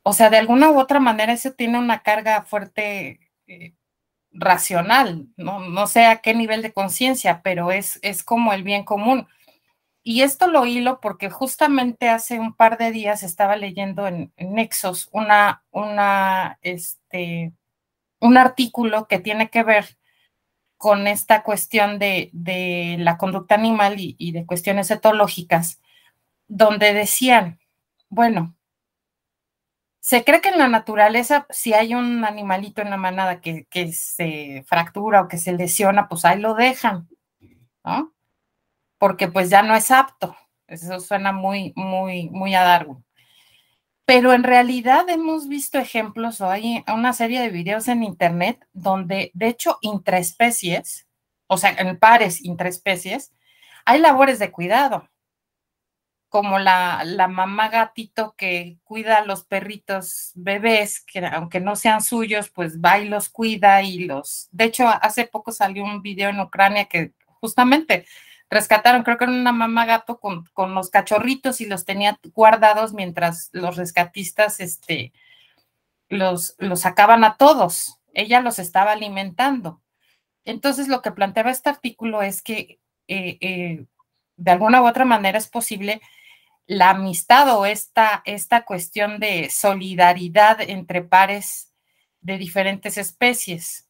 D: O sea, de alguna u otra manera eso tiene una carga fuerte racional, no sé a qué nivel de conciencia, pero es como el bien común. Y esto lo hilo porque justamente hace un par de días estaba leyendo en Nexos un artículo que tiene que ver con esta cuestión de la conducta animal y de cuestiones etológicas, donde decían, bueno, se cree que en la naturaleza, si hay un animalito en la manada que se fractura o que se lesiona, pues ahí lo dejan, ¿no? Porque pues ya no es apto. Eso suena muy a Darwin. Pero en realidad hemos visto ejemplos, o hay una serie de videos en internet donde, de hecho, intraespecies, o sea, en pares intraespecies, hay labores de cuidado, como la mamá gatito que cuida a los perritos bebés, que aunque no sean suyos, pues va y los cuida y los... De hecho, hace poco salió un video en Ucrania que justamente rescataron, creo que era una mamá gato con los cachorritos y los tenía guardados mientras los rescatistas los sacaban a todos. Ella los estaba alimentando. Entonces, lo que planteaba este artículo es que de alguna u otra manera es posible la amistad o esta cuestión de solidaridad entre pares de diferentes especies,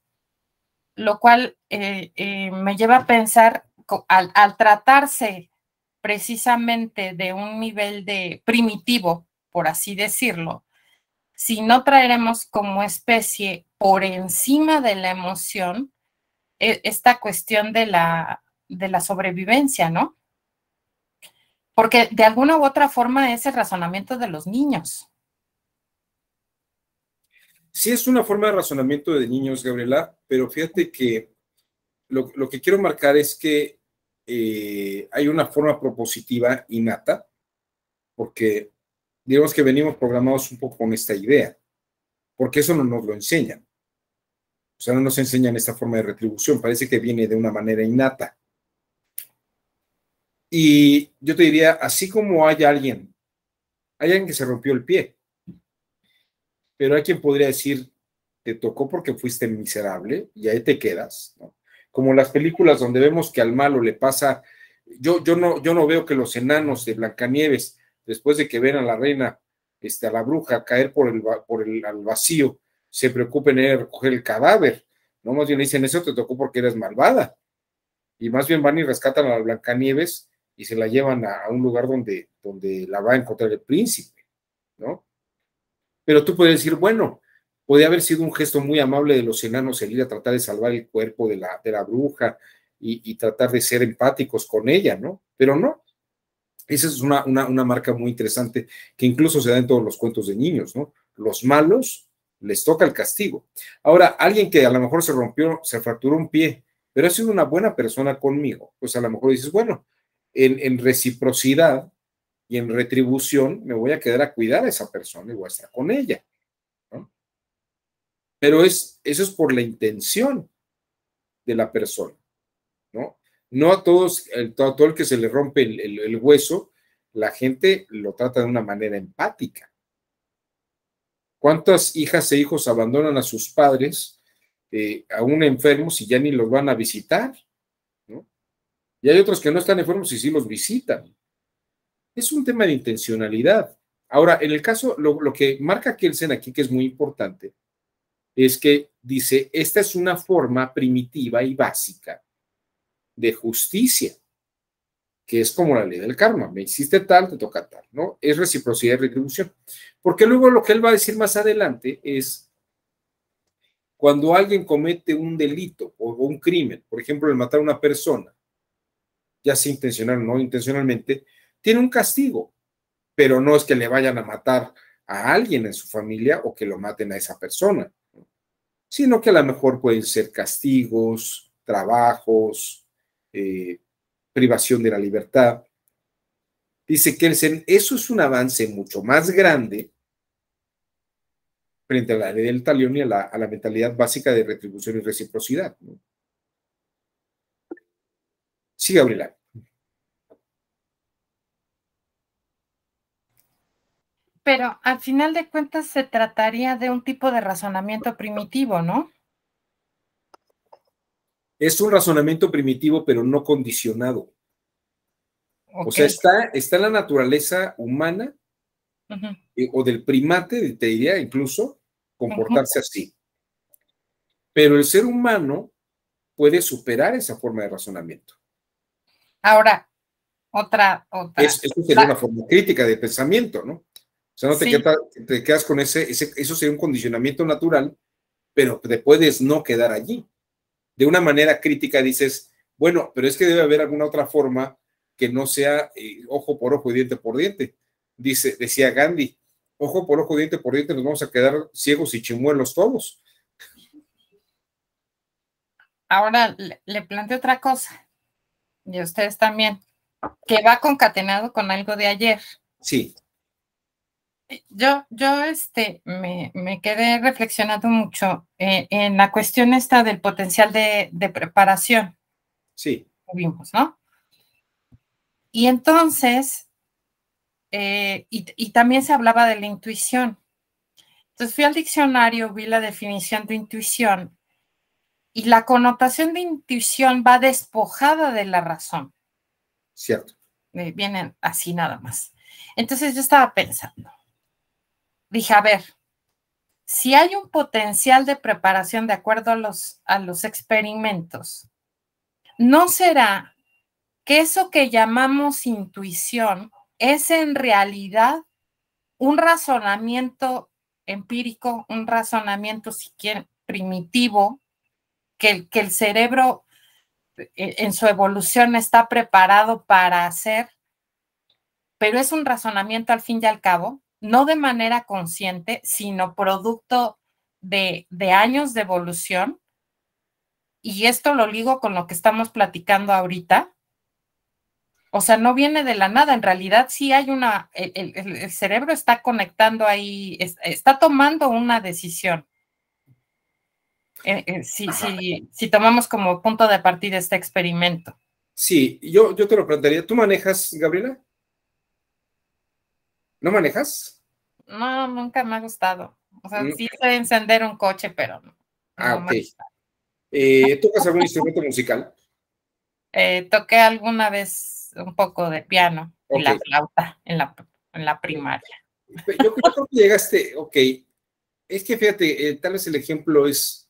D: lo cual me lleva a pensar, al tratarse precisamente de un nivel de primitivo, por así decirlo, si no traeremos como especie por encima de la emoción esta cuestión de la sobrevivencia, ¿no? Porque de alguna u otra forma es el razonamiento de los niños.
A: Sí, es una forma de razonamiento de niños, Gabriela, pero fíjate que lo que quiero marcar es que hay una forma propositiva innata, porque digamos que venimos programados un poco con esta idea, porque eso no nos lo enseñan. O sea, no nos enseñan esta forma de retribución, parece que viene de una manera innata. Y yo te diría, así como hay alguien que se rompió el pie, pero hay quien podría decir, te tocó porque fuiste miserable y ahí te quedas, ¿no? Como las películas donde vemos que al malo le pasa, yo no veo que los enanos de Blancanieves, después de que ven a la reina, a la bruja caer al vacío, se preocupen en recoger el cadáver, ¿no? Más bien le dicen, eso te tocó porque eres malvada, y más bien van y rescatan a la Blancanieves y se la llevan a un lugar donde la va a encontrar el príncipe, ¿no? Pero tú puedes decir, bueno, podría haber sido un gesto muy amable de los enanos el ir a tratar de salvar el cuerpo de la bruja y tratar de ser empáticos con ella, ¿no? Pero no. Esa es una marca muy interesante que incluso se da en todos los cuentos de niños, ¿no? Los malos les toca el castigo. Ahora, alguien que a lo mejor se fracturó un pie, pero ha sido una buena persona conmigo, pues a lo mejor dices, bueno, en reciprocidad y en retribución me voy a quedar a cuidar a esa persona y voy a estar con ella, ¿no? Pero eso es por la intención de la persona, ¿no? No a todos, todo el que se le rompe el hueso, la gente lo trata de una manera empática. ¿Cuántas hijas e hijos abandonan a sus padres aún enfermos y ya ni los van a visitar, ¿no? Y hay otros que no están enfermos y sí los visitan. Es un tema de intencionalidad. Ahora, en el caso, lo que marca Kelsen aquí, que es muy importante, es que dice, esta es una forma primitiva y básica de justicia, que es como la ley del karma. Me hiciste tal, te toca tal, ¿no? Es reciprocidad y retribución. Porque luego lo que él va a decir más adelante es, Cuando alguien comete un delito o un crimen, por ejemplo, el matar a una persona, ya sea intencional o no intencionalmente, tiene un castigo, pero no es que le vayan a matar a alguien en su familia o que lo maten a esa persona, sino que a lo mejor pueden ser castigos, trabajos, privación de la libertad. Dice Kelsen, eso es un avance mucho más grande frente a la ley del talión y a la mentalidad básica de retribución y reciprocidad, ¿no? Sí, Gabriela.
D: Pero al final de cuentas se trataría de un tipo de razonamiento primitivo, ¿no?
A: Es un razonamiento primitivo, pero no condicionado. O
D: Ok.
A: sea, está en la naturaleza humana o del primate, te diría incluso, comportarse así. Pero el ser humano puede superar esa forma de razonamiento.
D: Ahora, otra.
A: Eso sería una forma crítica de pensamiento, ¿no? O sea, no te,
D: Sí.
A: te quedas con eso sería un condicionamiento natural, pero te puedes no quedar allí. De una manera crítica dices, bueno, pero es que debe haber alguna otra forma que no sea ojo por ojo y diente por diente. Decía Gandhi, ojo por ojo, diente por diente, nos vamos a quedar ciegos y chimuelos todos.
D: Ahora le planteo otra cosa, y a ustedes también, que va concatenado con algo de ayer.
A: Sí.
D: Yo me quedé reflexionando mucho en la cuestión esta del potencial de preparación.
A: Sí.
D: Vimos, ¿no? Y entonces, y también se hablaba de la intuición. Entonces fui al diccionario, vi la definición de intuición, y la connotación de intuición va despojada de la razón.
A: Cierto.
D: Vienen así nada más. Entonces yo estaba pensando, dije, a ver, si hay un potencial de preparación de acuerdo a los experimentos, ¿no será que eso que llamamos intuición es en realidad un razonamiento empírico, un razonamiento, si quieren, primitivo, que el cerebro en su evolución está preparado para hacer, pero es un razonamiento al fin y al cabo, no de manera consciente, sino producto de años de evolución? Y esto lo ligo con lo que estamos platicando ahorita. O sea, no viene de la nada, en realidad sí hay el cerebro está conectando ahí, está tomando una decisión. Si tomamos como punto de partida este experimento.
A: Sí, yo te lo plantearía. ¿Tú manejas, Gabriela? ¿No manejas?
D: No, nunca me ha gustado. O sea, sí sé encender un coche, pero no
A: ok.
D: me gusta.
A: ¿Tocas algún instrumento musical?
D: Toqué alguna vez un poco de piano y
A: Ok.
D: la flauta en la primaria.
A: Yo creo que llegaste, ok. Es que fíjate, tal vez el ejemplo es,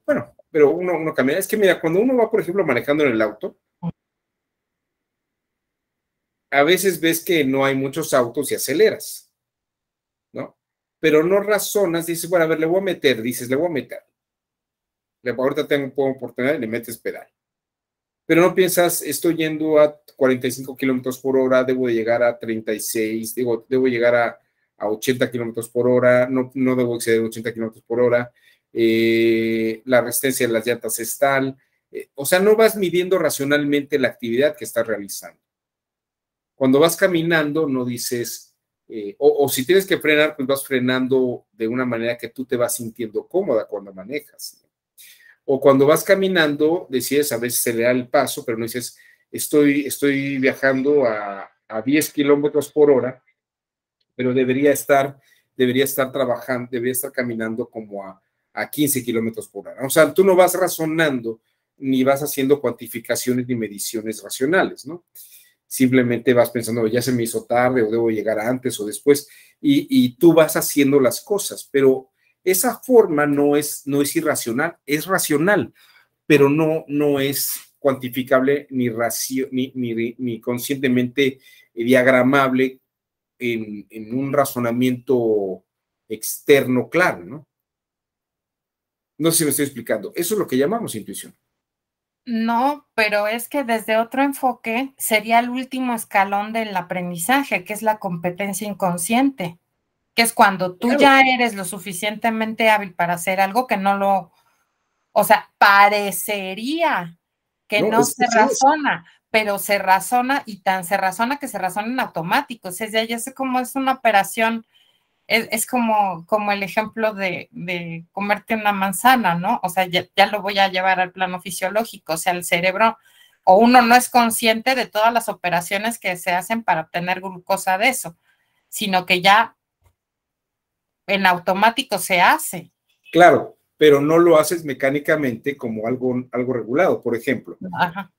A: bueno, pero uno camina. Es que mira, cuando uno va, por ejemplo, manejando en el auto, a veces ves que no hay muchos autos y aceleras, ¿no? Pero no razonas, dices, bueno, a ver, le voy a meter, dices, le voy a meter. Ahorita tengo una oportunidad y le metes pedal. Pero no piensas, estoy yendo a 45 kilómetros por hora, debo de llegar a 36, debo llegar a 80 kilómetros por hora, no debo exceder 80 kilómetros por hora, la resistencia de las llantas es tal, o sea, no vas midiendo racionalmente la actividad que estás realizando. Cuando vas caminando, no dices, o si tienes que frenar, pues vas frenando de una manera que tú te vas sintiendo cómoda cuando manejas. O cuando vas caminando, decides a veces acelerar el paso, pero no dices, estoy viajando a 10 kilómetros por hora, pero debería estar trabajando, debería estar caminando como a 15 kilómetros por hora. O sea, tú no vas razonando, ni vas haciendo cuantificaciones ni mediciones racionales, ¿no? Simplemente vas pensando, ya se me hizo tarde, o debo llegar antes o después, y tú vas haciendo las cosas, pero esa forma no es irracional, es racional, pero no es cuantificable ni conscientemente diagramable en un razonamiento externo claro, ¿no? No sé si me estoy explicando. Eso es lo que llamamos intuición.
D: No, pero es que desde otro enfoque sería el último escalón del aprendizaje, que es la competencia inconsciente, que es cuando tú
A: Claro.
D: ya eres lo suficientemente hábil para hacer algo que no lo, o sea, parecería que
A: No,
D: no
A: es que
D: se
A: sí es.
D: razona, pero se razona y tan se razona que se razona en automático. O sea, ya sé cómo es una operación. Es como el ejemplo de comerte una manzana, ¿no? O sea, ya lo voy a llevar al plano fisiológico, o sea, el cerebro, o uno no es consciente de todas las operaciones que se hacen para obtener glucosa de eso, sino que ya en automático se hace.
A: Claro, pero no lo haces mecánicamente como algo regulado. Por ejemplo,
D: Ajá.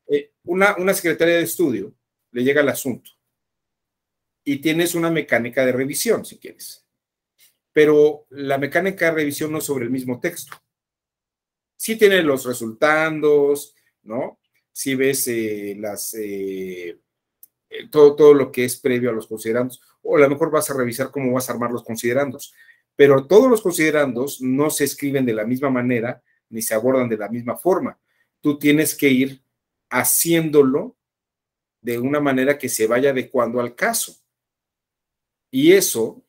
A: Una secretaria de estudio le llega el asunto y tienes una mecánica de revisión, si quieres. Pero la mecánica de revisión no es sobre el mismo texto. Sí tiene los resultandos, ¿no? Sí ves todo lo que es previo a los considerandos, o a lo mejor vas a revisar cómo vas a armar los considerandos, pero todos los considerandos no se escriben de la misma manera ni se abordan de la misma forma. Tú tienes que ir haciéndolo de una manera que se vaya adecuando al caso. Y eso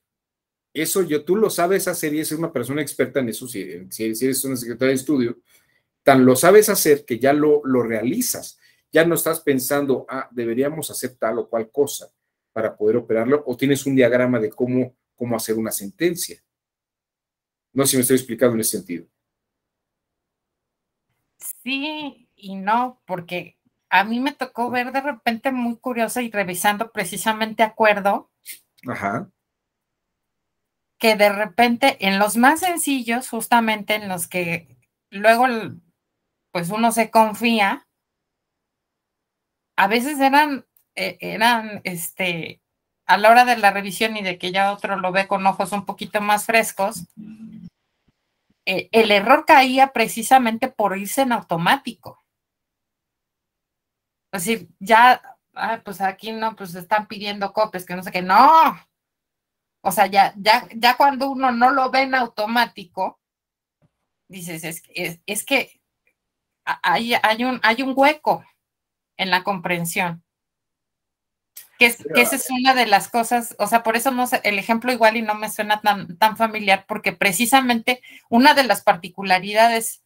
A: tú lo sabes hacer y eres una persona experta en eso, si eres una secretaria de estudio, tan lo sabes hacer que ya lo realizas. Ya no estás pensando, deberíamos hacer tal o cual cosa para poder operarlo, o tienes un diagrama de cómo hacer una sentencia. No sé si me estoy explicando en ese sentido.
D: Sí y no, porque a mí me tocó ver de repente muy curiosa y revisando precisamente acuerdo.
A: Ajá.
D: Que de repente en los más sencillos, justamente en los que luego pues uno se confía, a veces eran a la hora de la revisión y de que ya otro lo ve con ojos un poquito más frescos, el error caía precisamente por irse en automático. Es decir, ya, pues aquí no, pues están pidiendo copias, que no sé qué, no. O sea, ya cuando uno no lo ve en automático, dices, es que hay un hueco en la comprensión. Que esa es una de las cosas, o sea, por eso no sé, el ejemplo igual y no me suena tan familiar, porque precisamente una de las particularidades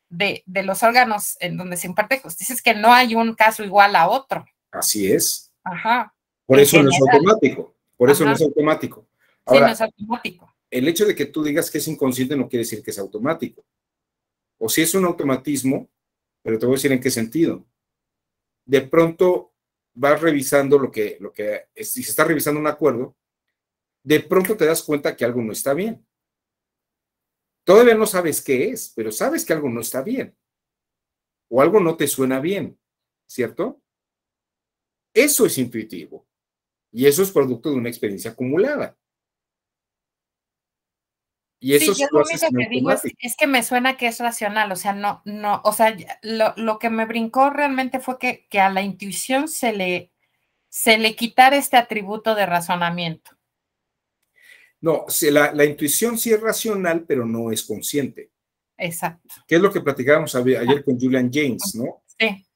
D: de los órganos en donde se imparte justicia es que no hay un caso igual a otro.
A: Así es.
D: Ajá.
A: Por
D: En
A: eso no es
D: general.
A: automático. Por eso no es automático.
D: Sí, no
A: Ahora,
D: es automático.
A: el hecho de que tú digas que es inconsciente no quiere decir que es automático. O si es un automatismo, pero te voy a decir en qué sentido. De pronto vas revisando si se está revisando un acuerdo, de pronto te das cuenta que algo no está bien. Todavía no sabes qué es, pero sabes que algo no está bien. O algo no te suena bien, ¿cierto? Eso es intuitivo. Y eso es producto de una experiencia acumulada. Y eso
D: Sí, yo
A: lo
D: lo
A: haces
D: único
A: en
D: que digo
A: automático.
D: es que me suena que es racional, o sea, no, o sea, lo que me brincó realmente fue que a la intuición se le quitara este atributo de razonamiento.
A: No, la intuición sí es racional, pero no es consciente.
D: Exacto.
A: ¿Qué es lo que platicábamos ayer con Julian James, no?
D: Sí.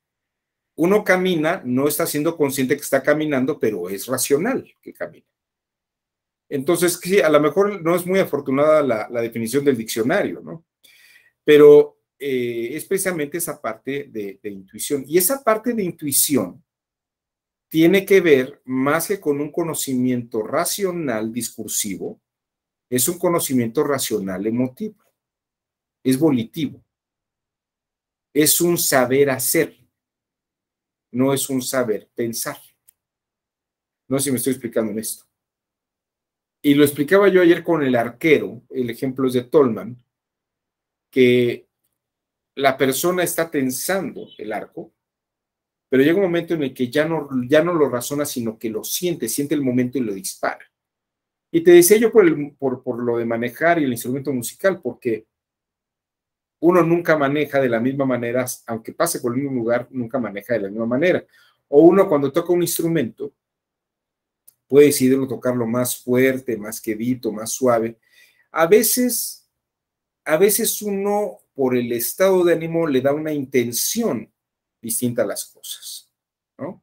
A: Uno camina, no está siendo consciente que está caminando, pero es racional que camina. Entonces, sí, a lo mejor no es muy afortunada la definición del diccionario, ¿no? Pero es precisamente esa parte de intuición. Y esa parte de intuición tiene que ver más que con un conocimiento racional discursivo, es un conocimiento racional emotivo, es volitivo, es un saber hacer, no es un saber pensar. No sé si me estoy explicando en esto. Y lo explicaba yo ayer con el arquero, el ejemplo es de Tolman, que la persona está tensando el arco, pero llega un momento en el que ya no lo razona, sino que lo siente el momento y lo dispara. Y te decía yo por lo de manejar y el instrumento musical, porque uno nunca maneja de la misma manera, aunque pase por el mismo lugar, nunca maneja de la misma manera. O uno cuando toca un instrumento, puede decidirlo tocarlo más fuerte, más quedito, más suave. A veces a veces uno, por el estado de ánimo, le da una intención distinta a las cosas, ¿no?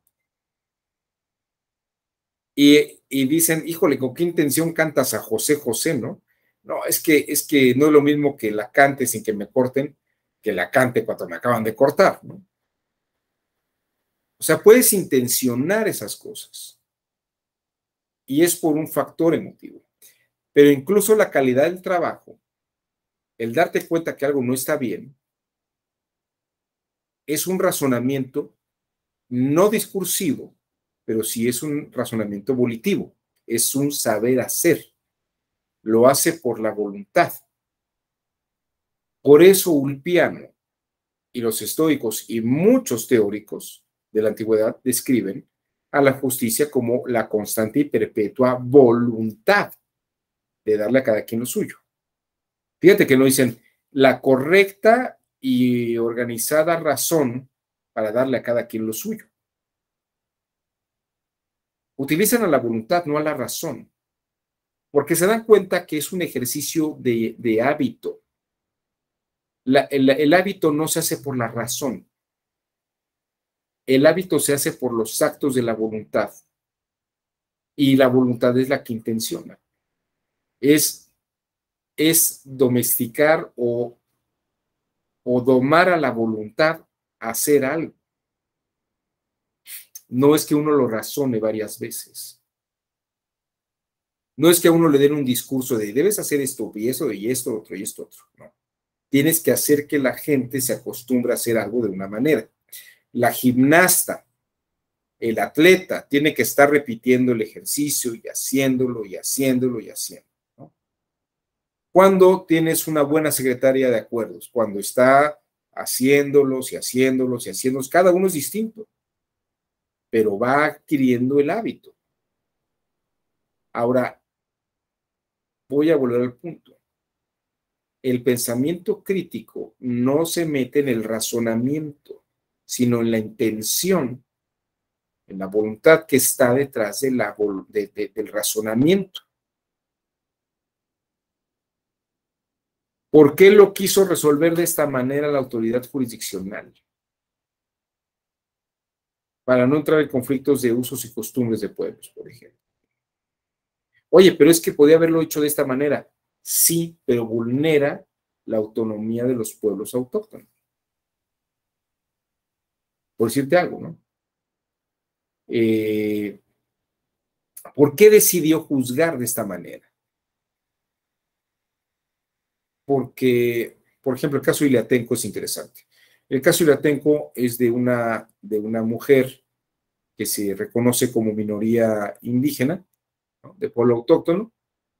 A: Y dicen, híjole, ¿con qué intención cantas a José José, no? No, es que no es lo mismo que la cante sin que me corten, que la cante cuando me acaban de cortar, ¿no? O sea, puedes intencionar esas cosas. Y es por un factor emotivo. Pero incluso la calidad del trabajo, el darte cuenta que algo no está bien, es un razonamiento no discursivo, pero sí es un razonamiento volitivo, es un saber hacer, lo hace por la voluntad. Por eso Ulpiano y los estoicos y muchos teóricos de la antigüedad describen a la justicia como la constante y perpetua voluntad de darle a cada quien lo suyo. Fíjate que no dicen la correcta y organizada razón para darle a cada quien lo suyo. Utilizan a la voluntad, no a la razón, porque se dan cuenta que es un ejercicio de hábito. El hábito no se hace por la razón. El hábito se hace por los actos de la voluntad. Y la voluntad es la que intenciona. Es domesticar o domar a la voluntad a hacer algo. No es que uno lo razone varias veces. No es que a uno le den un discurso de debes hacer esto y eso y esto otro y esto otro. No. Tienes que hacer que la gente se acostumbre a hacer algo de una manera. La gimnasta, el atleta, tiene que estar repitiendo el ejercicio y haciéndolo y haciéndolo y haciéndolo, ¿no? Cuando tienes una buena secretaria de acuerdos, cuando está haciéndolos y haciéndolos y haciéndolos, cada uno es distinto, pero va adquiriendo el hábito. Ahora, voy a volver al punto. El pensamiento crítico no se mete en el razonamiento, sino en la intención, en la voluntad que está detrás de del razonamiento. ¿Por qué lo quiso resolver de esta manera la autoridad jurisdiccional? Para no entrar en conflictos de usos y costumbres de pueblos, por ejemplo. Oye, pero es que podía haberlo hecho de esta manera. Sí, pero vulnera la autonomía de los pueblos autóctonos. Por decirte algo, ¿no? ¿Por qué decidió juzgar de esta manera? Porque, por ejemplo, el caso de Iliatenco es interesante. El caso de Iliatenco es de una mujer que se reconoce como minoría indígena, ¿no? De pueblo autóctono,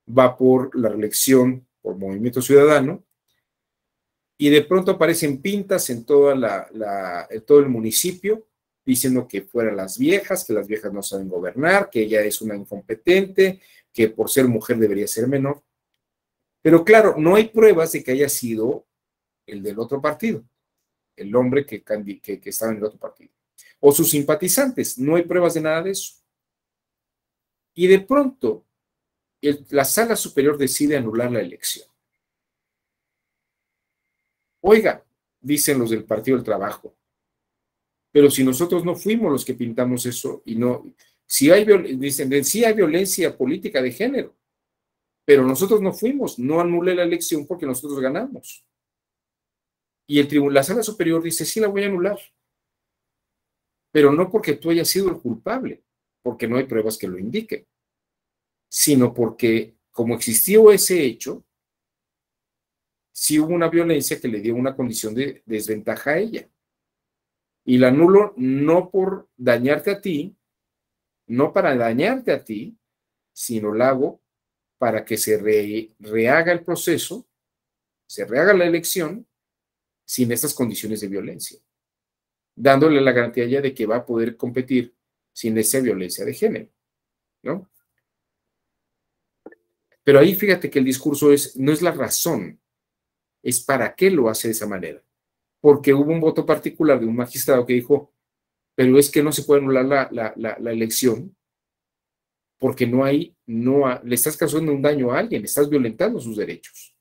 A: va por la reelección por Movimiento Ciudadano, y de pronto aparecen pintas en todo el municipio, diciendo que fueran las viejas, que las viejas no saben gobernar, que ella es una incompetente, que por ser mujer debería ser menor. Pero claro, no hay pruebas de que haya sido el del otro partido, el hombre que estaba en el otro partido, o sus simpatizantes, no hay pruebas de nada de eso. Y de pronto, la Sala Superior decide anular la elección. Oiga, dicen los del Partido del Trabajo, pero si nosotros no fuimos los que pintamos eso, y no, dicen, sí hay violencia política de género, pero nosotros no fuimos, no anulé la elección porque nosotros ganamos. Y la Sala Superior dice, sí la voy a anular, pero no porque tú hayas sido el culpable, porque no hay pruebas que lo indiquen, sino porque como existió ese hecho, sí hubo una violencia que le dio una condición de desventaja a ella. Y la anulo no por dañarte a ti, no para dañarte a ti, sino la hago para que se rehaga el proceso, se rehaga la elección sin estas condiciones de violencia, dándole la garantía a ella de que va a poder competir sin esa violencia de género, ¿no? Pero ahí fíjate que el discurso no es la razón, es para qué lo hace de esa manera. Porque hubo un voto particular de un magistrado que dijo, pero es que no se puede anular la elección porque le estás causando un daño a alguien, estás violentando sus derechos.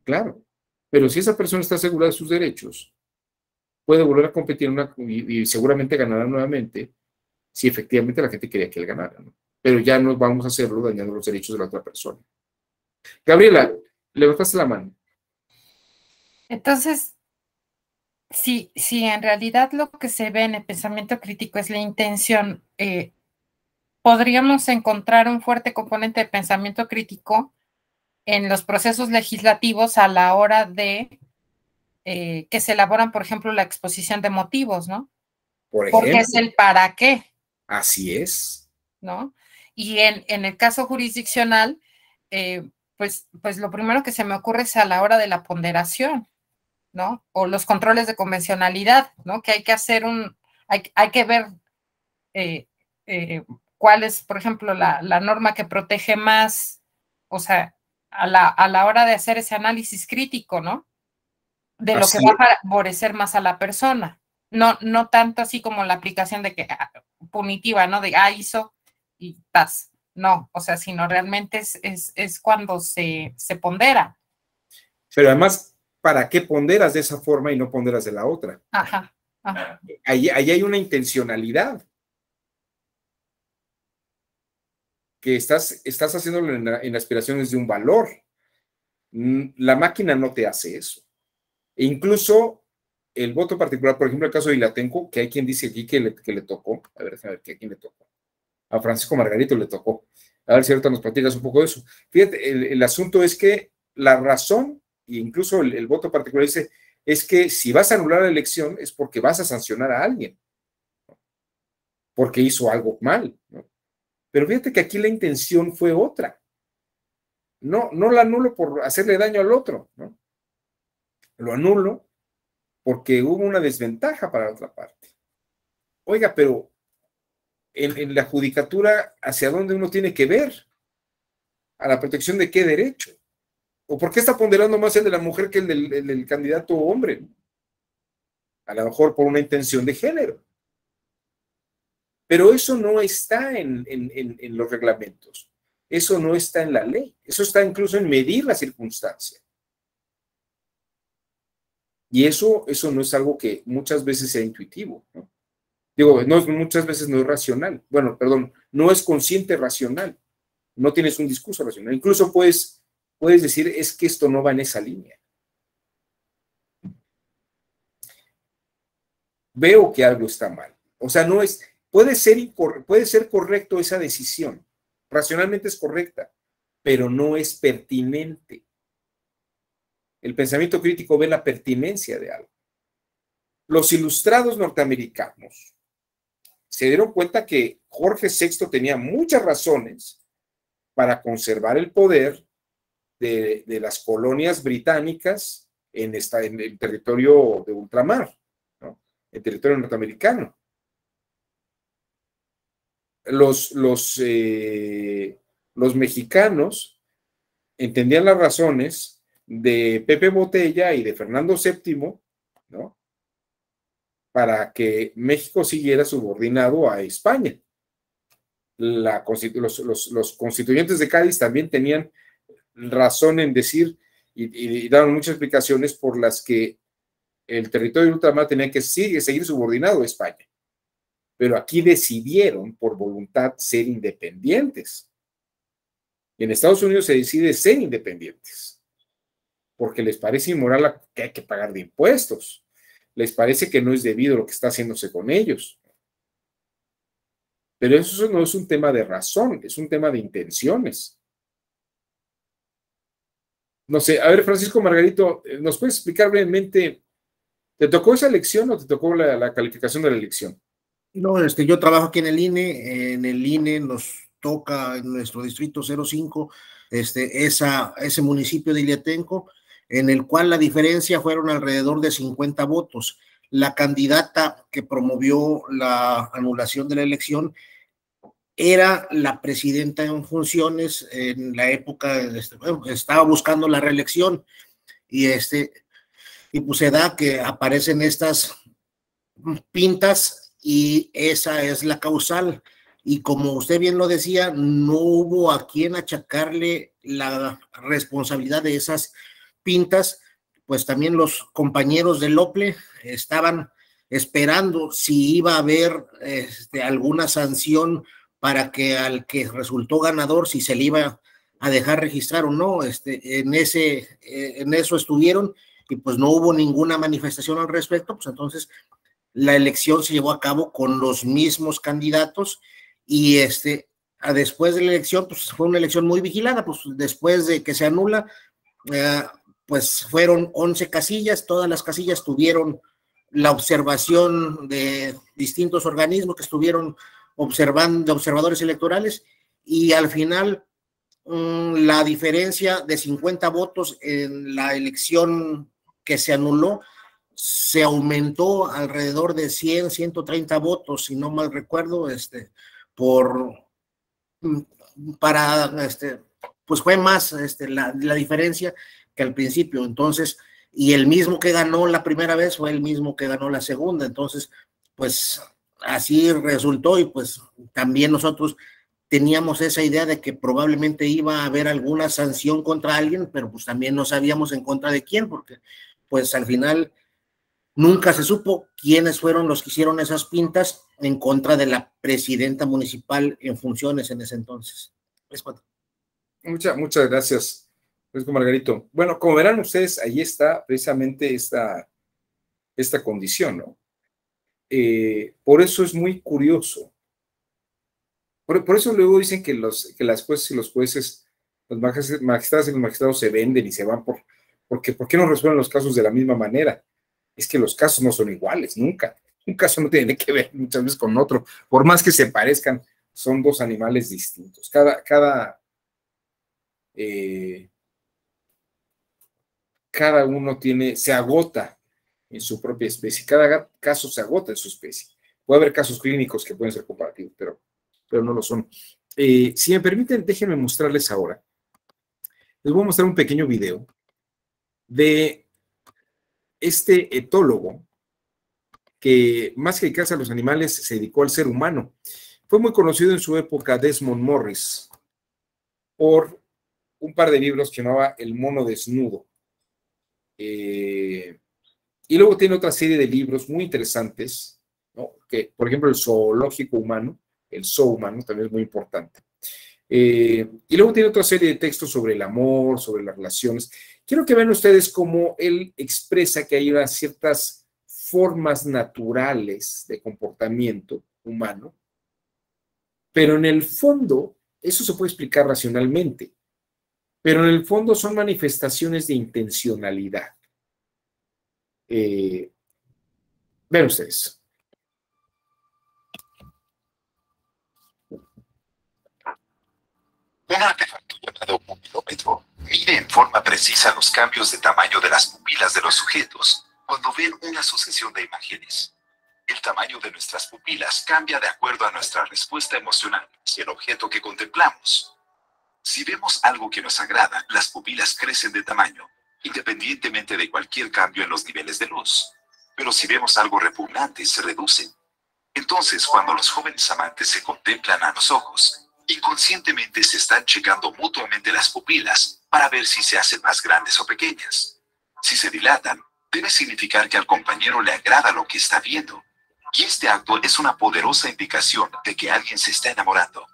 A: claro. Pero si esa persona está segura de sus derechos, puede volver a competir y seguramente ganará nuevamente si efectivamente la gente quería que él ganara, ¿no? Pero ya no vamos a hacerlo dañando los derechos de la otra persona. Gabriela, levantaste la mano.
D: Entonces, si en realidad lo que se ve en el pensamiento crítico es la intención, podríamos encontrar un fuerte componente de pensamiento crítico en los procesos legislativos a la hora de que se elaboran, por ejemplo, la exposición de motivos, ¿no?
A: Por ejemplo.
D: Porque es el para qué.
A: Así es.
D: ¿No? Y en el caso jurisdiccional, pues lo primero que se me ocurre es a la hora de la ponderación, ¿no? O los controles de convencionalidad, ¿no? Que hay que hacer hay que ver cuál es, por ejemplo, la norma que protege más, o sea, a la hora de hacer ese análisis crítico, ¿no? De lo que va a favorecer más a la persona. No tanto así como la aplicación de que punitiva, ¿no? De hizo y tas. No, o sea, sino realmente es cuando se pondera.
A: Pero además, ¿para qué ponderas de esa forma y no ponderas de la otra?
D: Ajá.
A: Ahí hay una intencionalidad que estás haciéndolo en aspiraciones de un valor. La máquina no te hace eso. E incluso el voto particular, por ejemplo, el caso de Ilatenco, que hay quien dice aquí que le tocó, a ver a quién le tocó. A Francisco Margarito le tocó. A ver si ahorita nos platicas un poco de eso. Fíjate, el asunto es que la razón, e incluso el voto particular dice, es que si vas a anular la elección es porque vas a sancionar a alguien, ¿no? Porque hizo algo mal, ¿no? Pero fíjate que aquí la intención fue otra. No la anulo por hacerle daño al otro, ¿no? Lo anulo porque hubo una desventaja para la otra parte. Oiga, pero en la judicatura, ¿hacia dónde uno tiene que ver? ¿A la protección de qué derecho? ¿O por qué está ponderando más el de la mujer que el del candidato hombre? A lo mejor por una intención de género. Pero eso no está en los reglamentos. Eso no está en la ley. Eso está incluso en medir la circunstancia. Y eso no es algo que muchas veces sea intuitivo, ¿no? Digo, muchas veces no es racional. Bueno, perdón, no es consciente racional. No tienes un discurso racional. Incluso puedes decir, es que esto no va en esa línea. Veo que algo está mal. O sea, no es, puede ser correcto esa decisión. Racionalmente es correcta, pero no es pertinente. El pensamiento crítico ve la pertinencia de algo. Los ilustrados norteamericanos se dieron cuenta que Jorge VI tenía muchas razones para conservar el poder de las colonias británicas en el territorio de ultramar, ¿no? El territorio norteamericano. Los mexicanos entendían las razones de Pepe Botella y de Fernando VII, ¿no? Para que México siguiera subordinado a España. Los constituyentes de Cádiz también tenían razón en decir y daban muchas explicaciones por las que el territorio de ultramar tenía que seguir subordinado a España. Pero aquí decidieron por voluntad ser independientes. Y en Estados Unidos se decide ser independientes, porque les parece inmoral que hay que pagar de impuestos. Les parece que no es debido lo que está haciéndose con ellos. Pero eso no es un tema de razón, es un tema de intenciones. No sé, a ver, Francisco Margarito, ¿nos puedes explicar brevemente, ¿te tocó esa elección o te tocó la calificación de la elección?
E: No, yo trabajo aquí en el INE nos toca en nuestro distrito 05, ese municipio de Iliatenco, en el cual la diferencia fueron alrededor de 50 votos. La candidata que promovió la anulación de la elección era la presidenta en funciones en la época, estaba buscando la reelección y pues se da que aparecen estas pintas y esa es la causal. Y como usted bien lo decía, no hubo a quien achacarle la responsabilidad de esas pintas, pues también los compañeros del OPLE estaban esperando si iba a haber alguna sanción para que al que resultó ganador, si se le iba a dejar registrar o no. En eso estuvieron, y pues no hubo ninguna manifestación al respecto. Pues entonces la elección se llevó a cabo con los mismos candidatos, y después de la elección, pues fue una elección muy vigilada. Pues después de que se anula, pues fueron 11 casillas, todas las casillas tuvieron la observación de distintos organismos que estuvieron observando, observadores electorales, y al final la diferencia de 50 votos en la elección que se anuló se aumentó alrededor de 100, 130 votos, si no mal recuerdo, pues fue más la diferencia que al principio. Entonces, y el mismo que ganó la primera vez fue el mismo que ganó la segunda. Entonces, pues así resultó, y pues también nosotros teníamos esa idea de que probablemente iba a haber alguna sanción contra alguien, pero pues también no sabíamos en contra de quién, porque pues al final nunca se supo quiénes fueron los que hicieron esas pintas en contra de la presidenta municipal en funciones en ese entonces.
A: Muchas gracias, Francisco Margarito. Bueno, como verán ustedes, ahí está precisamente esta condición, ¿no? Por eso es muy curioso. Por eso luego dicen que las jueces y los jueces, los magistrados y los magistrados se venden y se van porque ¿por qué no resuelven los casos de la misma manera? Es que los casos no son iguales, nunca. Un caso no tiene que ver muchas veces con otro, por más que se parezcan, son dos animales distintos. Cada uno se agota en su propia especie, cada caso se agota en su especie. Puede haber casos clínicos que pueden ser comparativos, pero no lo son. Si me permiten, déjenme mostrarles ahora. Les voy a mostrar un pequeño video de este etólogo que, más que dedicarse a los animales, se dedicó al ser humano. Fue muy conocido en su época Desmond Morris por un par de libros que llamaba El mono desnudo. Y luego tiene otra serie de libros muy interesantes, ¿no? Que, por ejemplo, el zoológico humano, el zoo humano, también es muy importante. Y luego tiene otra serie de textos sobre el amor, sobre las relaciones. Quiero que vean ustedes cómo él expresa que hay unas ciertas formas naturales de comportamiento humano, pero en el fondo, eso se puede explicar racionalmente, pero en el fondo son manifestaciones de intencionalidad. Vean ustedes.
F: Un artefacto llamado pupilómetro mide en forma precisa los cambios de tamaño de las pupilas de los sujetos cuando ven una sucesión de imágenes. El tamaño de nuestras pupilas cambia de acuerdo a nuestra respuesta emocional hacia el objeto que contemplamos. Si vemos algo que nos agrada, las pupilas crecen de tamaño, independientemente de cualquier cambio en los niveles de luz. Pero si vemos algo repugnante, se reducen. Entonces, cuando los jóvenes amantes se contemplan a los ojos, inconscientemente se están checando mutuamente las pupilas para ver si se hacen más grandes o pequeñas. Si se dilatan, debe significar que al compañero le agrada lo que está viendo. Y este acto es una poderosa indicación de que alguien se está enamorando.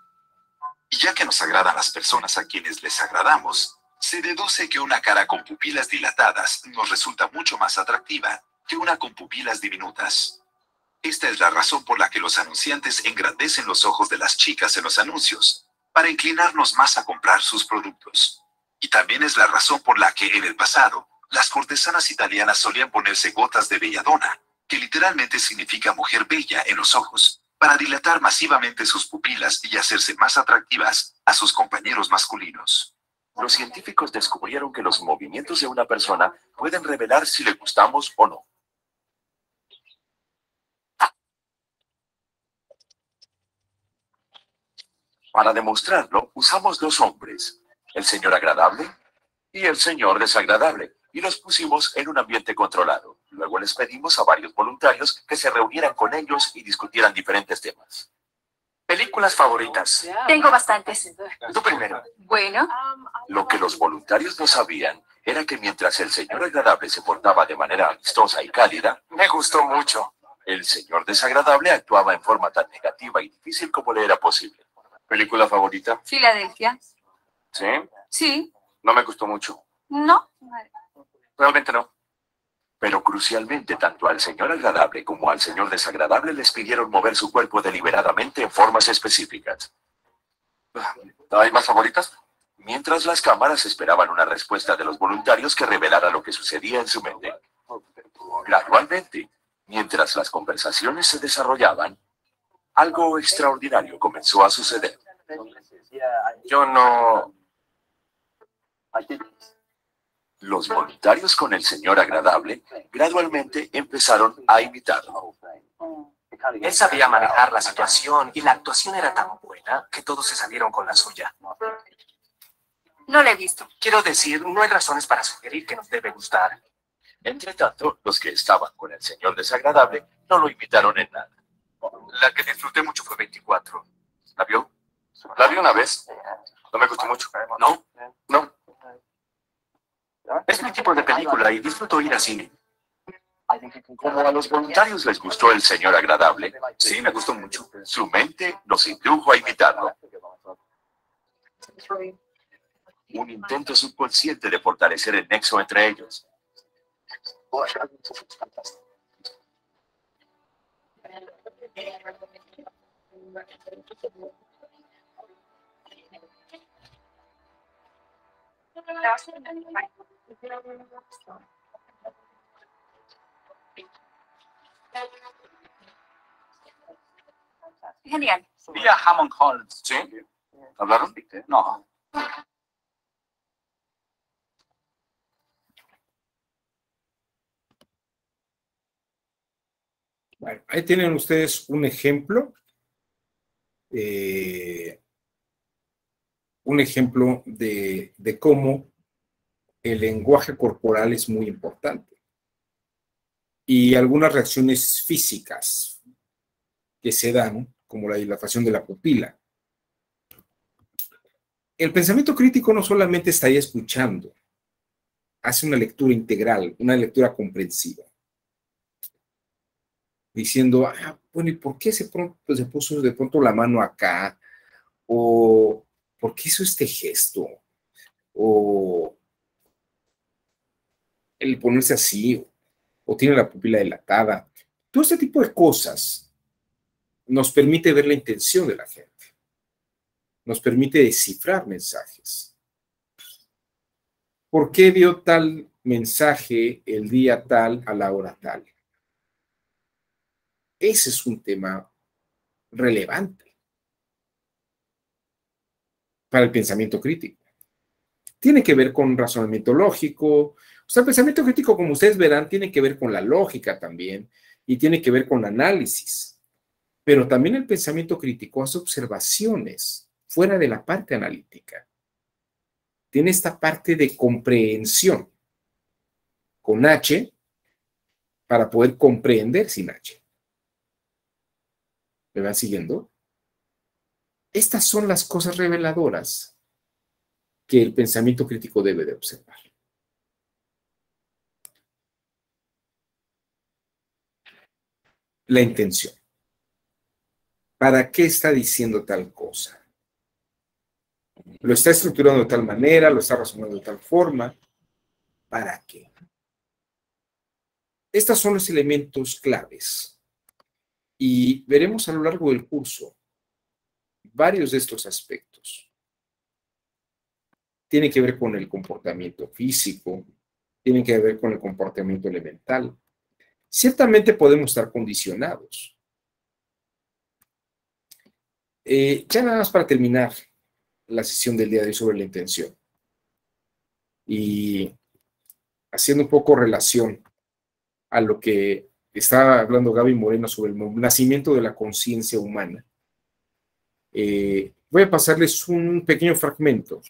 F: Y ya que nos agradan las personas a quienes les agradamos, se deduce que una cara con pupilas dilatadas nos resulta mucho más atractiva que una con pupilas diminutas. Esta es la razón por la que los anunciantes engrandecen los ojos de las chicas en los anuncios, para inclinarnos más a comprar sus productos. Y también es la razón por la que en el pasado, las cortesanas italianas solían ponerse gotas de belladona, que literalmente significa mujer bella en los ojos, para dilatar masivamente sus pupilas y hacerse más atractivas a sus compañeros masculinos.
G: Los científicos descubrieron que los movimientos de una persona pueden revelar si le gustamos o no. Para demostrarlo, usamos dos hombres, el señor agradable y el señor desagradable, y los pusimos en un ambiente controlado. Luego les pedimos a varios voluntarios que se reunieran con ellos y discutieran diferentes temas. ¿Películas favoritas?
C: Tengo bastantes.
G: Tú primero.
C: Bueno,
G: Lo que los voluntarios no sabían era que mientras el señor agradable se portaba de manera amistosa y cálida,
H: Me gustó mucho.
G: el señor desagradable actuaba en forma tan negativa y difícil como le era posible.
H: ¿Película favorita?
C: Filadelfia.
H: Sí.
C: Sí.
H: No me gustó mucho.
C: No.
H: Realmente no.
G: Pero crucialmente, tanto al señor agradable como al señor desagradable les pidieron mover su cuerpo deliberadamente en formas específicas.
H: ¿Hay más favoritas?
G: Mientras las cámaras esperaban una respuesta de los voluntarios que revelara lo que sucedía en su mente. Gradualmente, mientras las conversaciones se desarrollaban, algo extraordinario comenzó a suceder.
H: Yo no...
G: Los voluntarios con el señor agradable gradualmente empezaron a imitarlo.
I: Él sabía manejar la situación y la actuación era tan buena que todos se salieron con la suya.
C: No la he visto.
I: Quiero decir, no hay razones para sugerir que nos debe gustar.
G: Entre tanto, los que estaban con el señor desagradable no lo imitaron en nada.
H: La que disfruté mucho fue 24. ¿La vio? La vi una vez. No me gustó mucho.
I: ¿No?
H: No.
I: Es mi tipo de película y disfruto ir al cine.
G: Como a los voluntarios les gustó el señor agradable,
H: Sí, me gustó mucho.
G: su mente los indujo a imitarlo. Un intento subconsciente de fortalecer el nexo entre ellos.
C: Genial.
H: Vi a Hammond Holmes. ¿Sí? ¿Hablaron? No.
A: Bueno, ahí tienen ustedes un ejemplo de cómo el lenguaje corporal es muy importante y algunas reacciones físicas que se dan, como la dilatación de la pupila. El pensamiento crítico no solamente está ahí escuchando, hace una lectura integral, una lectura comprensiva, diciendo, bueno, ¿y por qué se puso de pronto la mano acá? ¿O por qué hizo este gesto? ¿O el ponerse así? ¿O tiene la pupila dilatada? Todo este tipo de cosas nos permite ver la intención de la gente. Nos permite descifrar mensajes. ¿Por qué dio tal mensaje el día tal a la hora tal? Ese es un tema relevante para el pensamiento crítico. Tiene que ver con razonamiento lógico. O sea, el pensamiento crítico, como ustedes verán, tiene que ver con la lógica también y tiene que ver con análisis. Pero también el pensamiento crítico hace observaciones fuera de la parte analítica. Tiene esta parte de comprensión con H para poder comprender sin H. ¿Me van siguiendo? Estas son las cosas reveladoras que el pensamiento crítico debe de observar. La intención. ¿Para qué está diciendo tal cosa? ¿Lo está estructurando de tal manera? ¿Lo está razonando de tal forma? ¿Para qué? Estos son los elementos claves. Y veremos a lo largo del curso varios de estos aspectos. Tiene que ver con el comportamiento físico, tienen que ver con el comportamiento elemental. Ciertamente podemos estar condicionados. Ya nada más para terminar la sesión del día de hoy sobre la intención y haciendo un poco relación a lo que estaba hablando Gaby Moreno sobre el nacimiento de la conciencia humana. Voy a pasarles un pequeño fragmento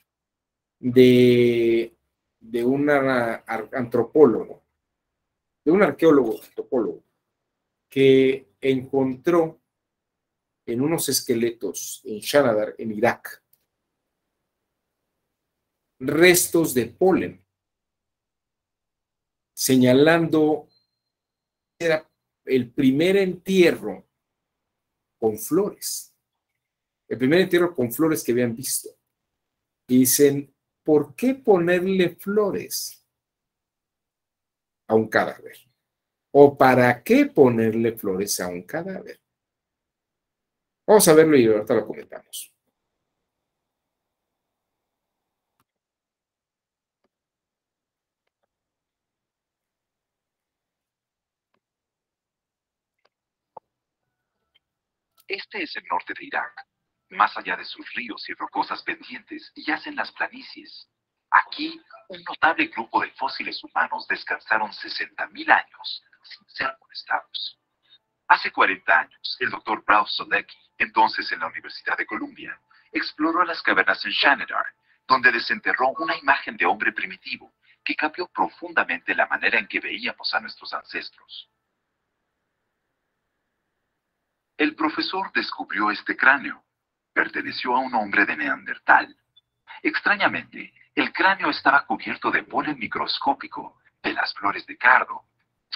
A: de un antropólogo, de un arqueólogo antropólogo, que encontró en unos esqueletos en Shanadar, en Irak, restos de polen señalando que era el primer entierro con flores. El primer entierro con flores que habían visto. Y dicen, ¿por qué ponerle flores a un cadáver? ¿O para qué ponerle flores a un cadáver? Vamos a verlo y ahorita lo comentamos.
F: Este es el norte de Irak. Más allá de sus ríos y rocosas pendientes yacen las planicies. Aquí, un notable grupo de fósiles humanos descansaron 60.000 años sin ser molestados. Hace 40 años, el Dr. Brauf Solecki, entonces en la Universidad de Columbia, exploró las cavernas en Shanidar, donde desenterró una imagen de hombre primitivo que cambió profundamente la manera en que veíamos a nuestros ancestros. El profesor descubrió este cráneo. Perteneció a un hombre de Neandertal. Extrañamente, el cráneo estaba cubierto de polen microscópico de las flores de cardo,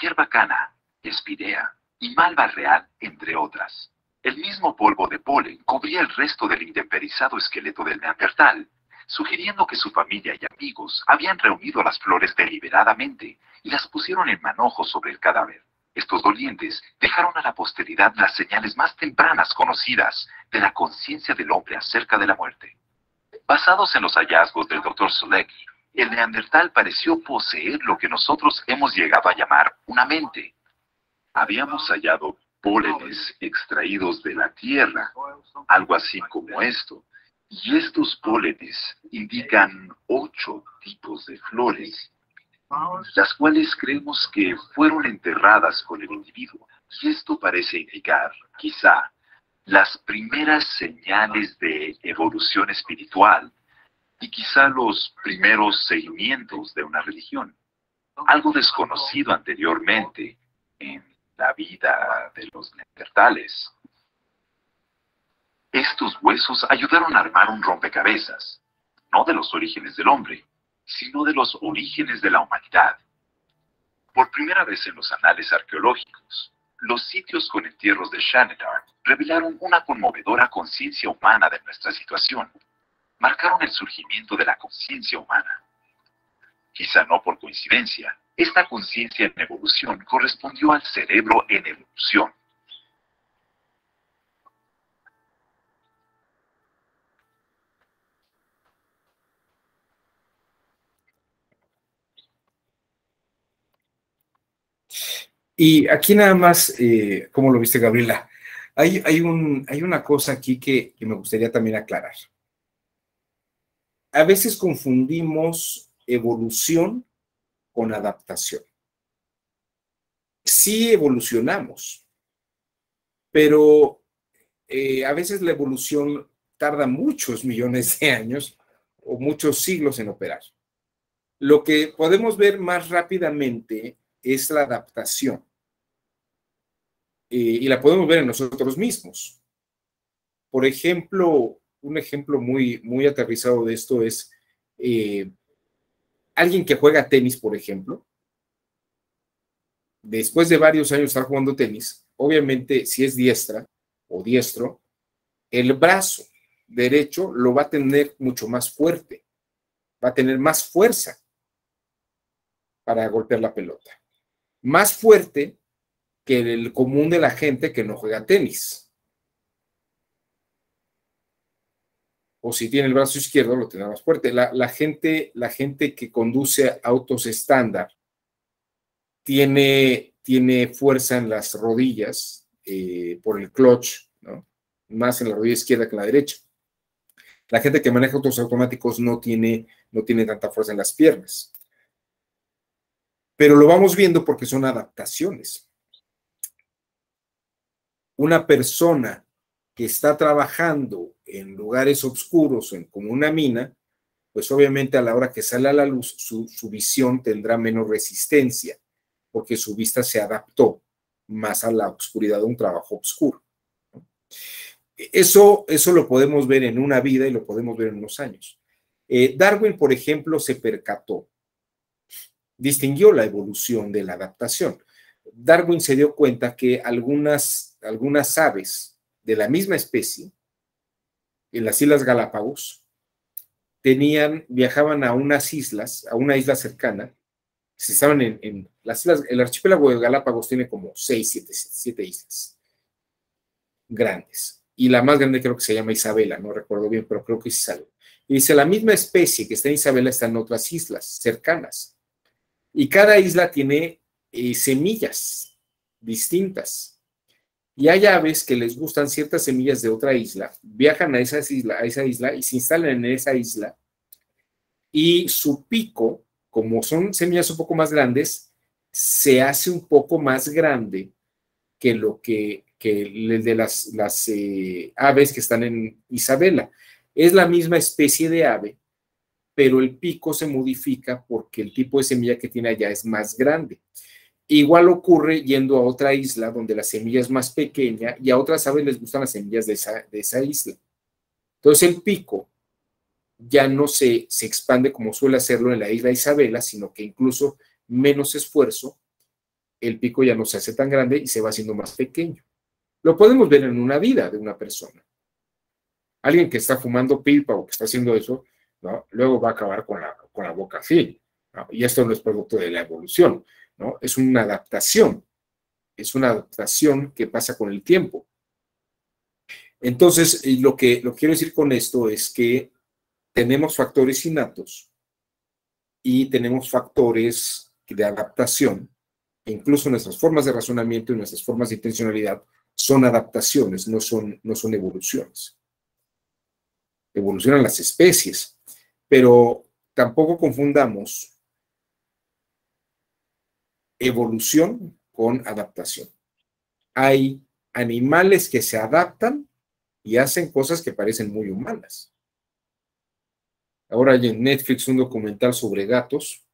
F: hierba cana, espidea y malva real, entre otras. El mismo polvo de polen cubría el resto del intemperizado esqueleto del Neandertal, sugiriendo que su familia y amigos habían reunido las flores deliberadamente y las pusieron en manojo sobre el cadáver. Estos dolientes dejaron a la posteridad las señales más tempranas conocidas de la conciencia del hombre acerca de la muerte. Basados en los hallazgos del Dr. Solecki, el Neandertal pareció poseer lo que nosotros hemos llegado a llamar una mente. Habíamos hallado pólenes extraídos de la tierra, algo así como esto, y estos pólenes indican 8 tipos de flores, las cuales creemos que fueron enterradas con el individuo. Y esto parece indicar, quizá, las primeras señales de evolución espiritual y quizá los primeros seguimientos de una religión. Algo desconocido anteriormente en la vida de los neandertales. Estos huesos ayudaron a armar un rompecabezas, no de los orígenes del hombre, sino de los orígenes de la humanidad. Por primera vez en los anales arqueológicos, los sitios con entierros de Shanidar revelaron una conmovedora conciencia humana de nuestra situación. Marcaron el surgimiento de la conciencia humana. Quizá no por coincidencia, esta conciencia en evolución correspondió al cerebro en evolución.
A: Y aquí nada más, ¿cómo lo viste, Gabriela? Hay una cosa aquí que me gustaría también aclarar. A veces confundimos evolución con adaptación. Sí evolucionamos, pero a veces la evolución tarda muchos millones de años o muchos siglos en operar. Lo que podemos ver más rápidamente es la adaptación. Y la podemos ver en nosotros mismos. Por ejemplo, un ejemplo muy aterrizado de esto es alguien que juega tenis, por ejemplo, después de varios años de estar jugando tenis, obviamente si es diestra o diestro, el brazo derecho lo va a tener mucho más fuerte, va a tener más fuerza para golpear la pelota. Más fuerte que el común de la gente que no juega tenis. O si tiene el brazo izquierdo, lo tendrá más fuerte. La gente que conduce autos estándar tiene fuerza en las rodillas por el clutch, ¿no? Más en la rodilla izquierda que en la derecha. La gente que maneja autos automáticos no tiene tanta fuerza en las piernas. Pero lo vamos viendo porque son adaptaciones. Una persona que está trabajando en lugares oscuros, como una mina, pues obviamente a la hora que sale a la luz, su visión tendrá menos resistencia, porque su vista se adaptó más a la oscuridad de un trabajo oscuro. Eso lo podemos ver en una vida y lo podemos ver en unos años. Darwin, por ejemplo, se percató distinguió la evolución de la adaptación. Darwin se dio cuenta que algunas aves de la misma especie, en las Islas Galápagos, viajaban a unas islas, a una isla cercana, si estaban en las islas, el archipiélago de Galápagos tiene como 7 islas grandes, y la más grande creo que se llama Isabela, no recuerdo bien, pero creo que es Isabela. Y dice, la misma especie que está en Isabela está en otras islas cercanas, y cada isla tiene semillas distintas, y hay aves que les gustan ciertas semillas de otra isla, viajan a esa isla y se instalan en esa isla, y su pico, como son semillas un poco más grandes, se hace un poco más grande que el de las aves que están en Isabela. Es la misma especie de ave, pero el pico se modifica porque el tipo de semilla que tiene allá es más grande. Igual ocurre yendo a otra isla donde la semilla es más pequeña y a otras aves les gustan las semillas de esa isla. Entonces el pico ya no se expande como suele hacerlo en la isla Isabela, sino que incluso menos esfuerzo, el pico ya no se hace tan grande y se va haciendo más pequeño. Lo podemos ver en una vida de una persona. Alguien que está fumando pipa o que está haciendo eso, ¿no? Luego va a acabar con la boca así, ¿no? Y esto no es producto de la evolución, ¿no? Es una adaptación que pasa con el tiempo. Entonces, lo que quiero decir con esto es que tenemos factores innatos y tenemos factores de adaptación. Incluso nuestras formas de razonamiento y nuestras formas de intencionalidad son adaptaciones, no son evoluciones. Evolucionan las especies, pero tampoco confundamos evolución con adaptación. Hay animales que se adaptan y hacen cosas que parecen muy humanas. Ahora hay en Netflix un documental sobre gatos.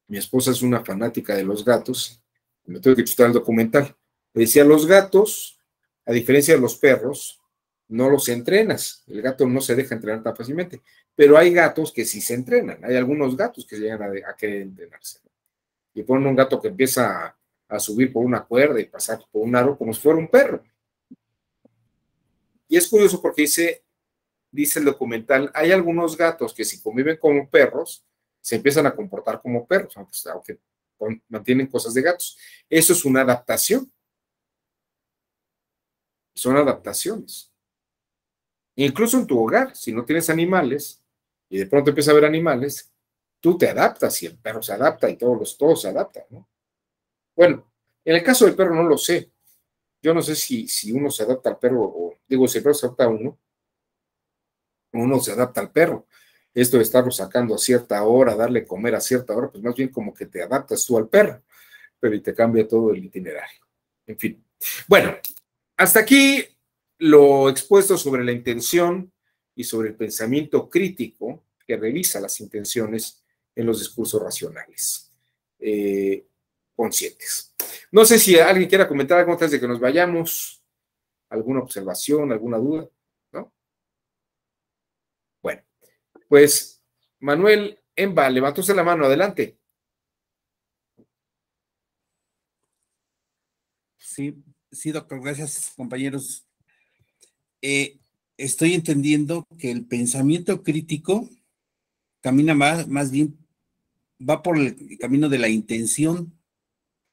A: Mi esposa es una fanática de los gatos. Me tuve que chutar el documental. Me decía, los gatos, a diferencia de los perros, no los entrenas. El gato no se deja entrenar tan fácilmente. Pero hay gatos que sí se entrenan. Hay algunos gatos que llegan a querer entrenarse. Y ponen un gato que empieza a subir por una cuerda y pasar por un aro como si fuera un perro. Y es curioso porque dice el documental, hay algunos gatos que si conviven como perros, se empiezan a comportar como perros, aunque mantienen cosas de gatos. Eso es una adaptación. Son adaptaciones. Incluso en tu hogar, si no tienes animales y de pronto empiezas a ver animales, tú te adaptas y el perro se adapta y todos se adaptan, ¿no? Bueno, en el caso del perro no lo sé. Yo no sé si uno se adapta al perro o, si el perro se adapta a uno se adapta al perro. Esto de estarlo sacando a cierta hora, darle comer a cierta hora, pues más bien como que te adaptas tú al perro, pero y te cambia todo el itinerario. En fin. Bueno, hasta aquí lo expuesto sobre la intención y sobre el pensamiento crítico que revisa las intenciones en los discursos racionales conscientes. No sé si alguien quiera comentar algo antes de que nos vayamos, alguna observación, alguna duda, ¿no? Bueno, pues Manuel Emba, levantó usted la mano, adelante.
J: Sí, doctor, gracias, compañeros. Estoy entendiendo que el pensamiento crítico camina más bien, va por el camino de la intención,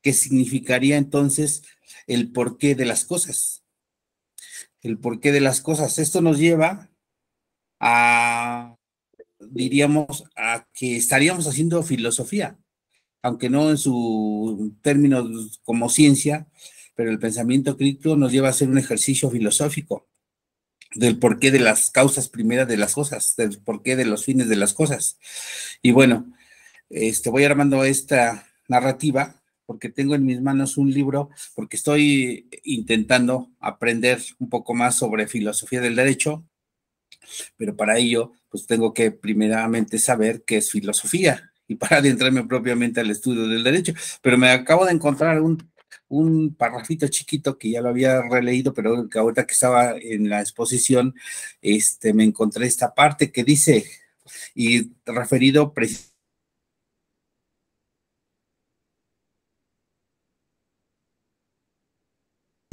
J: que significaría entonces el porqué de las cosas. El porqué de las cosas. Esto nos lleva diríamos, a que estaríamos haciendo filosofía, aunque no en su término como ciencia, pero el pensamiento crítico nos lleva a hacer un ejercicio filosófico del porqué de las causas primeras de las cosas, del porqué de los fines de las cosas. Y bueno, voy armando esta narrativa porque tengo en mis manos un libro, porque estoy intentando aprender un poco más sobre filosofía del derecho, pero para ello, pues tengo que primeramente saber qué es filosofía y para adentrarme propiamente al estudio del derecho. Pero me acabo de encontrar un parrafito chiquito que ya lo había releído, pero que ahorita que estaba en la exposición, me encontré esta parte que dice, y referido precisamente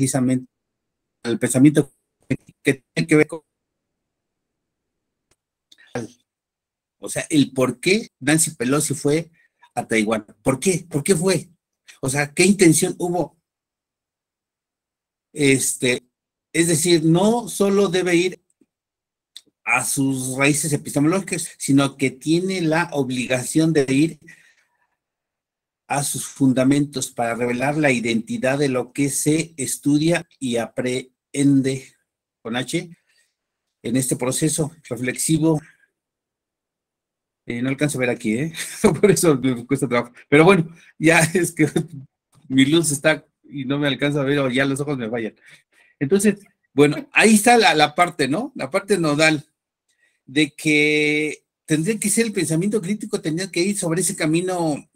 J: precisamente el pensamiento que tiene que ver con, o sea, el por qué Nancy Pelosi fue a Taiwán. ¿Por qué? ¿Por qué fue? O sea, ¿qué intención hubo? Es decir, no solo debe ir a sus raíces epistemológicas, sino que tiene la obligación de ir a sus fundamentos para revelar la identidad de lo que se estudia y aprende con H en este proceso reflexivo. No alcanzo a ver aquí, por eso me cuesta trabajo. Pero bueno, ya es que mi luz está y no me alcanza a ver o ya los ojos me fallan. Entonces, bueno, ahí está la parte, ¿no? La parte nodal de que tendría que ser el pensamiento crítico, tendría que ir sobre ese camino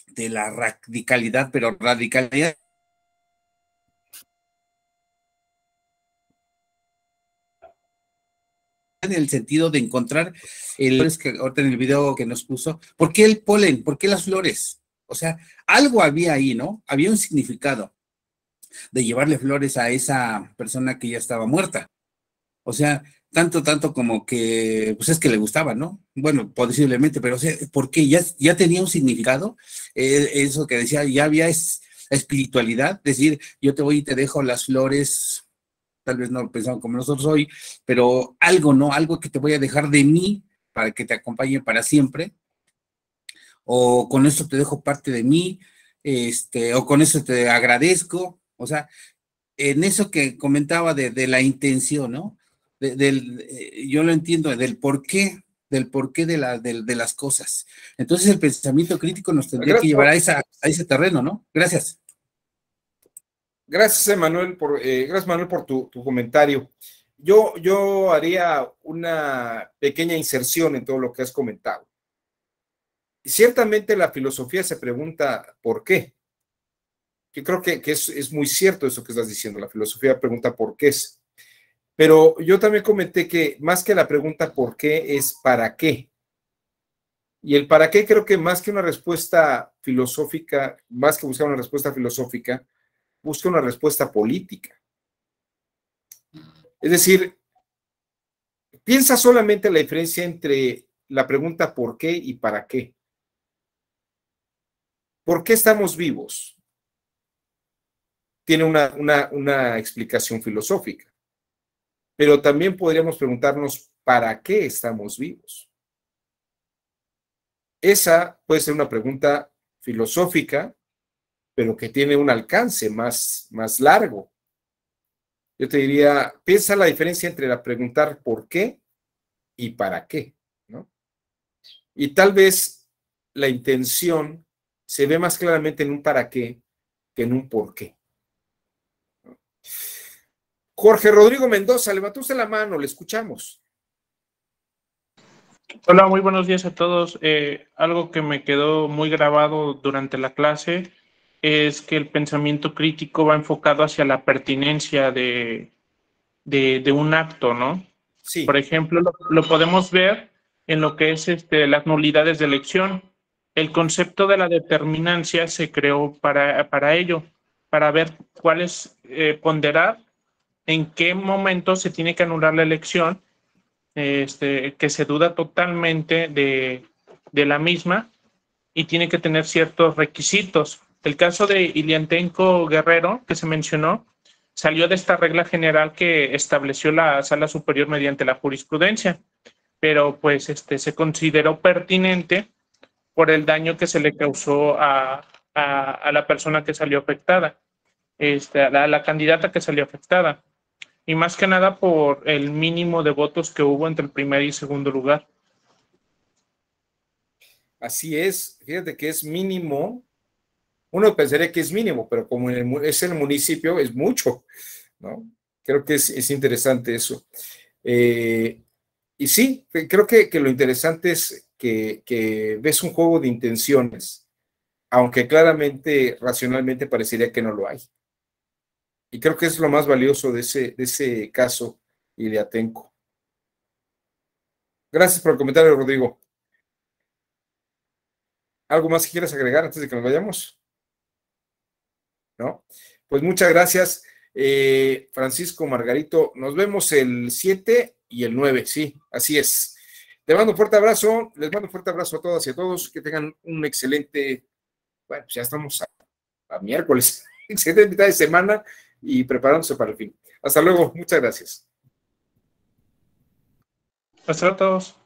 J: de la radicalidad, pero radicalidad en el sentido de encontrar que ahorita en el video que nos puso, ¿por qué el polen? ¿Por qué las flores? O sea, algo había ahí, ¿no? Había un significado de llevarle flores a esa persona que ya estaba muerta. O sea, tanto como que, pues es que le gustaba, ¿no? Bueno, posiblemente, pero o sea, ¿por qué? Ya tenía un significado, eso que decía, ya había espiritualidad, es decir, yo te voy y te dejo las flores, tal vez no pensamos como nosotros hoy, pero algo, ¿no? Algo que te voy a dejar de mí para que te acompañe para siempre, o con esto te dejo parte de mí, o con eso te agradezco, o sea, en eso que comentaba de la intención, ¿no? Yo lo entiendo, del porqué de las cosas. Entonces el pensamiento crítico nos tendría que llevar a ese terreno, ¿no? Gracias.
A: Gracias, Manuel, por tu comentario. Yo haría una pequeña inserción en todo lo que has comentado. Ciertamente la filosofía se pregunta ¿por qué? Yo creo que es muy cierto eso que estás diciendo. La filosofía pregunta por qué es. Pero yo también comenté que más que la pregunta ¿por qué? Es ¿para qué? Y el para qué creo que más que una respuesta filosófica, más que buscar una respuesta filosófica, busca una respuesta política. Es decir, piensa solamente la diferencia entre la pregunta ¿por qué? Y ¿para qué? ¿Por qué estamos vivos? Tiene una explicación filosófica. Pero también podríamos preguntarnos ¿para qué estamos vivos? Esa puede ser una pregunta filosófica, pero que tiene un alcance más largo. Yo te diría, piensa la diferencia entre la preguntar ¿por qué? Y ¿para qué? ¿No? Y tal vez la intención se ve más claramente en un ¿para qué? Que en un ¿por qué? Jorge Rodrigo Mendoza, levantó usted la mano, le escuchamos.
K: Hola, muy buenos días a todos. Algo que me quedó muy grabado durante la clase es que el pensamiento crítico va enfocado hacia la pertinencia de un acto, ¿no?
A: Sí.
K: Por ejemplo, lo podemos ver en lo que es las nulidades de elección. El concepto de la determinancia se creó para ello, para ver cuál es, ponderar en qué momento se tiene que anular la elección, que se duda totalmente de la misma y tiene que tener ciertos requisitos. El caso de Iliantenco Guerrero, que se mencionó, salió de esta regla general que estableció la Sala Superior mediante la jurisprudencia, pero pues se consideró pertinente por el daño que se le causó a la persona que salió afectada, a la candidata que salió afectada, y más que nada por el mínimo de votos que hubo entre el primer y segundo lugar.
A: Así es, fíjate que es mínimo. Uno pensaría que es mínimo, pero como es el municipio, es mucho, ¿no? Creo que es interesante eso. Y sí, creo que lo interesante es que ves un juego de intenciones, aunque claramente, racionalmente parecería que no lo hay. Y creo que es lo más valioso de ese caso Iliantenco. Gracias por el comentario, Rodrigo. ¿Algo más que quieras agregar antes de que nos vayamos? ¿No? Pues muchas gracias. Francisco Margarito, nos vemos el 7 y el 9, sí, así es. Te mando un fuerte abrazo, les mando un fuerte abrazo a todas y a todos, que tengan un excelente, bueno, pues ya estamos a miércoles, excelente mitad de semana y preparándose para el fin. Hasta luego, muchas gracias.
K: Hasta luego a todos.